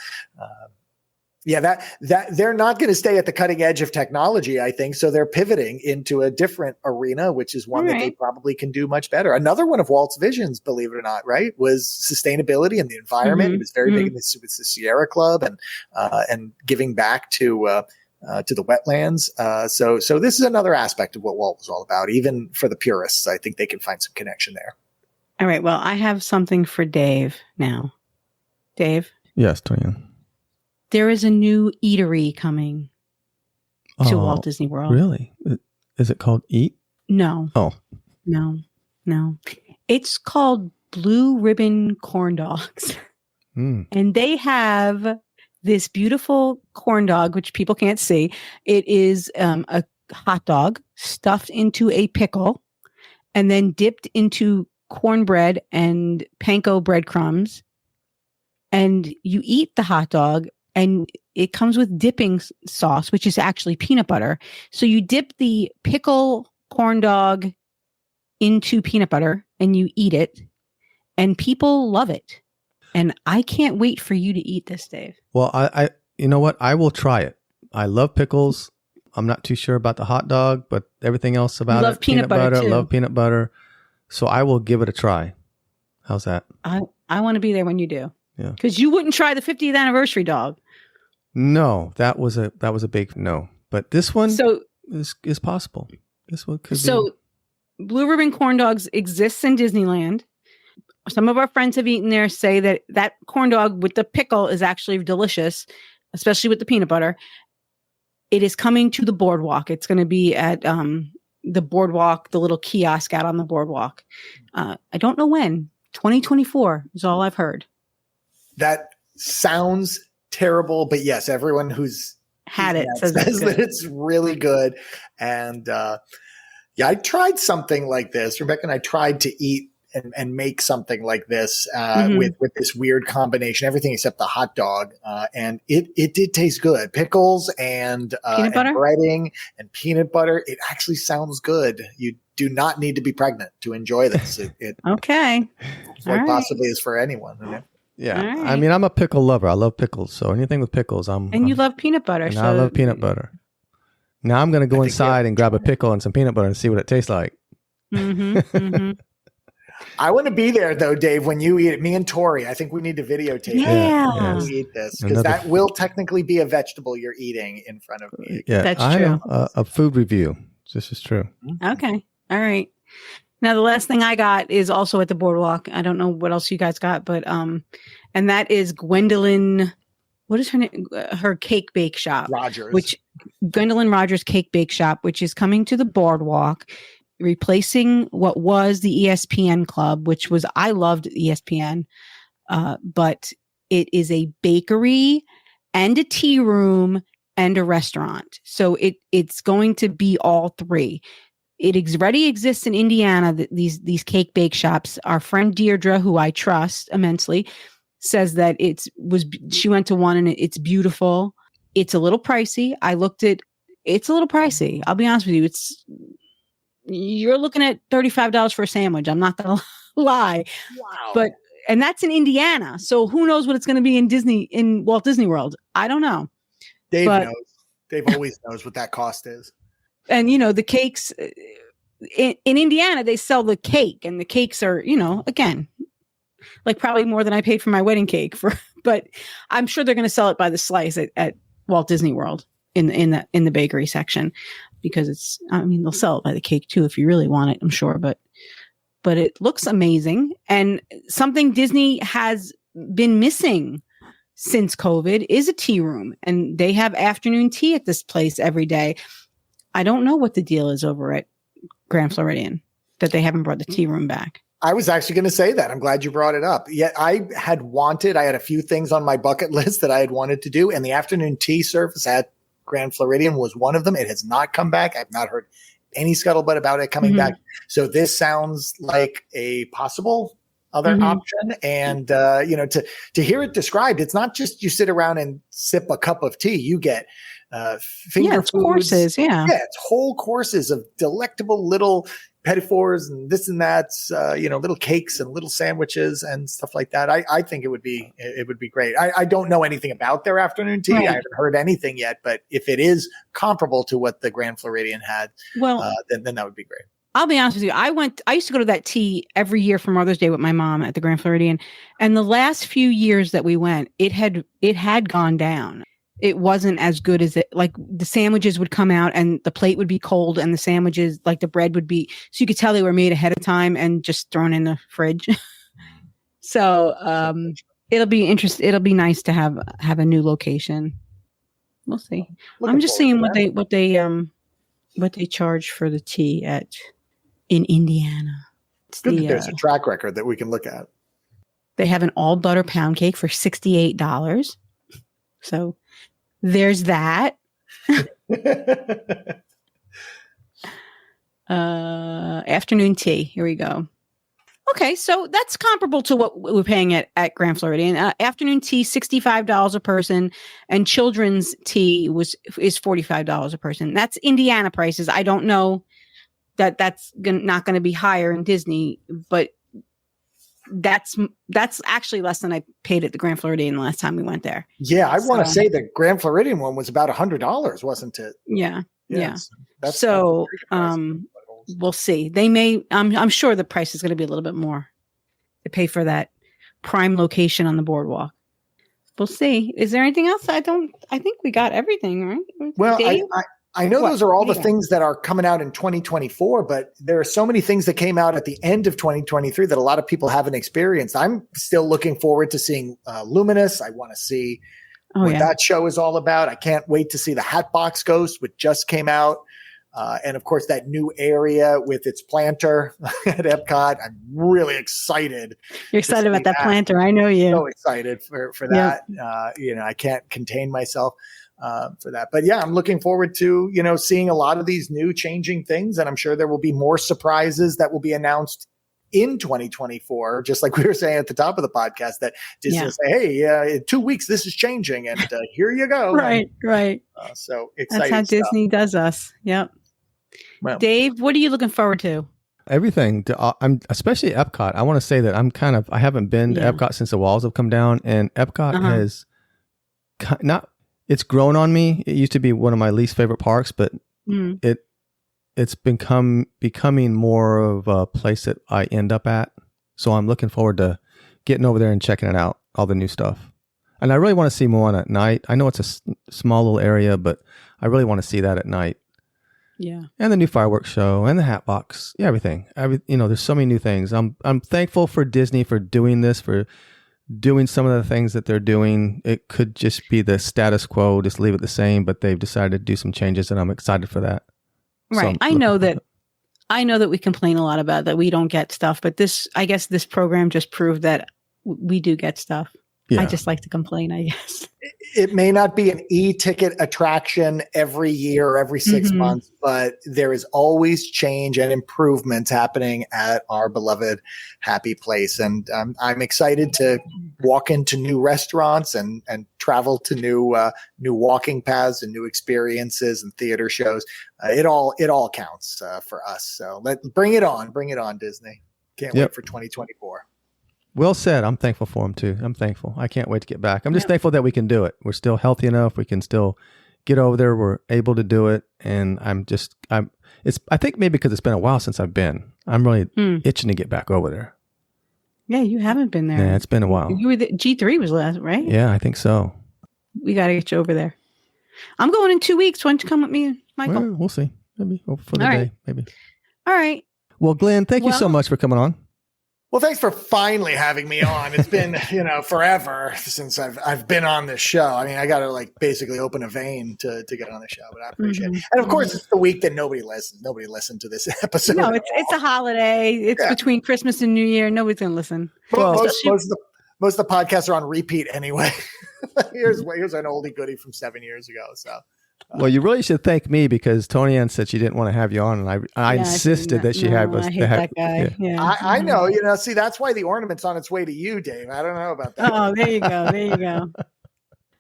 that they're not going to stay at the cutting edge of technology, I think. So they're pivoting into a different arena, which is one that they probably can do much better. Another one of Walt's visions, believe it or not, right, was sustainability and the environment. He was very big in this with the Sierra Club and giving back to the wetlands. So this is another aspect of what Walt was all about. Even for the purists, I think they can find some connection there. All right. Well, I have something for Dave now. Dave? Yes, Tonya. There is a new eatery coming to Walt Disney World. Really? Is it called Eat? No. Oh. No. It's called Blue Ribbon Corn Dogs. And they have this beautiful corn dog, which people can't see. It is a hot dog stuffed into a pickle and then dipped into cornbread and panko breadcrumbs. And you eat the hot dog, and it comes with dipping sauce, which is actually peanut butter. So you dip the pickle corn dog into peanut butter and you eat it, and people love it. And I can't wait for you to eat this, Dave. Well, I you know what? I will try it. I love pickles. I'm not too sure about the hot dog, but everything else about it. Peanut butter too. Love peanut butter. So I will give it a try. How's that? I want to be there when you do. Yeah. Because you wouldn't try the 50th anniversary dog. No, that was a big no. But this one is possible. This one could be. Blue Ribbon Corn Dogs exists in Disneyland. Some of our friends have eaten there, say that corn dog with the pickle is actually delicious, especially with the peanut butter. It is coming to the boardwalk. It's going to be at the boardwalk, the little kiosk out on the boardwalk. I don't know when. 2024 is all I've heard. That sounds terrible, but yes, everyone who's had it says that it's really good. And I tried something like this. Rebecca and I tried to eat and make something like this with this weird combination, everything except the hot dog. And it did taste good. Pickles and breading and peanut butter. It actually sounds good. You do not need to be pregnant to enjoy this. Okay. Possibly is for anyone. Okay? Yeah. Right. I mean, I'm a pickle lover. I love pickles. So anything with pickles, you love peanut butter. And I love peanut butter. Now I'm going to go inside and grab a pickle and some peanut butter and see what it tastes like. I want to be there though, Dave, when you eat it. Me and Tori, I think we need to videotape it. when you eat this, because that will technically be a vegetable you're eating in front of me. Yeah, that's true. A food review. This is true. Okay. All right. Now, the last thing I got is also at the boardwalk. I don't know what else you guys got, but and that is Gwendolyn. What is her name? Her cake bake shop, Gwendolyn Rogers Cake Bake Shop, which is coming to the boardwalk, replacing what was the ESPN Club, which was, I loved ESPN, but it is a bakery and a tea room and a restaurant. So it's going to be all three. It already exists in Indiana, these cake bake shops. Our friend Deirdre, who I trust immensely, says that she went to one and it's beautiful. It's a little pricey. It's a little pricey. I'll be honest with you. You're looking at $35 for a sandwich. I'm not going to lie. Wow. And that's in Indiana. So who knows what it's going to be in Walt Disney World? I don't know. Dave knows. Dave always knows what that cost is. And, the cakes in Indiana, they sell the cake, and the cakes are, again, like probably more than I paid for my wedding cake but I'm sure they're going to sell it by the slice at Walt Disney World in the bakery section, because they'll sell it by the cake too, if you really want it, I'm sure. But it looks amazing, and something Disney has been missing since COVID is a tea room, and they have afternoon tea at this place every day. I don't know what the deal is over at Grand Floridian that they haven't brought the tea room back. I was actually going to say that. I'm glad you brought it up. Yet I had a few things on my bucket list that I had wanted to do, and the afternoon tea service at Grand Floridian was one of them. It has not come back. I've not heard any scuttlebutt about it coming back. So this sounds like a possible other option. And, to hear it described, it's not just you sit around and sip a cup of tea. You get finger foods. Courses. Yeah. Yeah. It's whole courses of delectable little petit fours and this and that, little cakes and little sandwiches and stuff like that. I think it would be great. I don't know anything about their afternoon tea. Right. I haven't heard anything yet, but if it is comparable to what the Grand Floridian had, then that would be great. I'll be honest with you. I used to go to that tea every year for Mother's Day with my mom at the Grand Floridian. And the last few years that we went, it had gone down. It wasn't as good as it, like the sandwiches would come out and the plate would be cold and the sandwiches, like the bread would be, so you could tell they were made ahead of time and just thrown in the fridge. So, it'll be interesting. It'll be nice to have a new location. We'll see. I'm just seeing what they charge for the tea in Indiana. It's good that there's a track record that we can look at. They have an all butter pound cake for $68. So there's that. Afternoon tea. Here we go. Okay, so that's comparable to what we're paying at Grand Floridian. Afternoon tea, $65 a person, and children's tea is $45 a person. That's Indiana prices. I don't know that's not going to be higher in Disney, but that's actually less than I paid at the Grand Floridian the last time we went there. Yeah, I want to say the Grand Floridian one was about $100, wasn't it? Yeah. So we'll see. They may. I'm sure the price is going to be a little bit more to pay for that prime location on the boardwalk. We'll see. Is there anything else? I think we got everything, right? Well, I know those are all the things that are coming out in 2024, but there are so many things that came out at the end of 2023 that a lot of people haven't experienced. I'm still looking forward to seeing Luminous. I want to see what that show is all about. I can't wait to see the Hatbox Ghost, which just came out. And of course, that new area with its planter at Epcot. I'm really excited. You're excited about that planter. I know you. So excited for that. I can't contain myself for that. But yeah, I'm looking forward to, seeing a lot of these new changing things. And I'm sure there will be more surprises that will be announced in 2024, just like we were saying at the top of the podcast, that Disney will say, hey, in 2 weeks, this is changing. And here you go. Right. So exciting. That's how Disney does us. Yep. Well, Dave, what are you looking forward to? Everything. I'm especially Epcot. I want to say that I haven't been to Epcot since the walls have come down, and Epcot has it's grown on me. It used to be one of my least favorite parks, but it's becoming more of a place that I end up at. So I'm looking forward to getting over there and checking it out, all the new stuff. And I really want to see Moana at night. I know it's a small little area, but I really want to see that at night. Yeah. And the new fireworks show and the Hatbox. Yeah, everything. There's so many new things. I'm thankful for Disney for doing this, for doing some of the things that they're doing. It could just be the status quo, just leave it the same, but they've decided to do some changes, and I'm excited for that. Right. So I know that we complain a lot about that we don't get stuff, but I guess this program just proved that we do get stuff. Yeah. I just like to complain, I guess. It may not be an e-ticket attraction every year or every 6 months, but there is always change and improvements happening at our beloved happy place. And I'm excited to walk into new restaurants and travel to new walking paths and new experiences and theater shows. It all counts for us. So bring it on, Disney. Can't wait for 2024. Well said. I'm thankful for them too. I'm thankful. I can't wait to get back. I'm just thankful that we can do it. We're still healthy enough. We can still get over there. We're able to do it. And I think maybe because it's been a while since I've been, I'm really itching to get back over there. Yeah. You haven't been there. Yeah. It's been a while. You were G3 was last, right? Yeah, I think so. We got to get you over there. I'm going in 2 weeks. Why don't you come with me, Michael? Well, we'll see. Maybe for the day, maybe. All right. Well, Glenn, thank you so much for coming on. Well, thanks for finally having me on. It's been, forever since I've been on this show. I mean, I got to basically open a vein to get on the show, but I appreciate it. And of course, it's the week that nobody listened. Nobody listened to this episode. No, it's a holiday. It's between Christmas and New Year. Nobody's going to listen. Well, most of the podcasts are on repeat anyway. Here's an oldie goodie from 7 years ago. So. Well, you really should thank me because Tony Ann said she didn't want to have you on, and I insisted that she had was. I hate that guy. Yeah. I know. See, that's why the ornament's on its way to you, Dave. I don't know about that. Oh, there you go.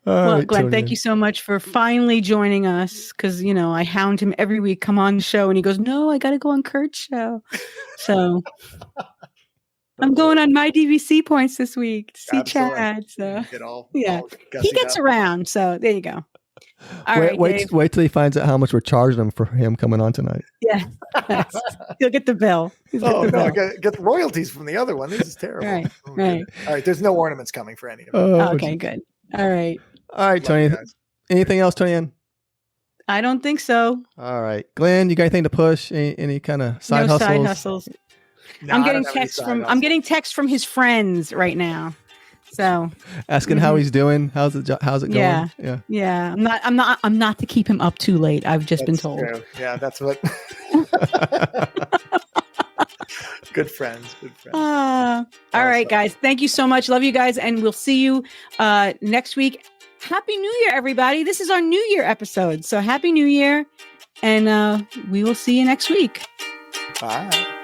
Well, right, Glenn, thank you so much for finally joining us because, I hound him every week, come on the show, and he goes, no, I got to go on Kurt's show. So I'm going on my DVC points this week to see Chad. So he gets around. So there you go. Wait till he finds out how much we're charging him for him coming on tonight. Yeah. He'll get the bill. Get the royalties from the other one. This is terrible. Right. All right. There's no ornaments coming for any of them. Okay, good. All right, Tony. Anything else, Tony Ann? I don't think so. All right. Glenn, you got anything to push? Any kind of side hustles? Side hustles. No, I'm getting texts from his friends right now. So asking how he's doing. How's it going? Yeah. I'm not to keep him up too late. I've just been told. True. Yeah, that's what. Good friends. All right, guys. Thank you so much. Love you guys, and we'll see you next week. Happy New Year, everybody! This is our New Year episode, so Happy New Year, and we will see you next week. Bye.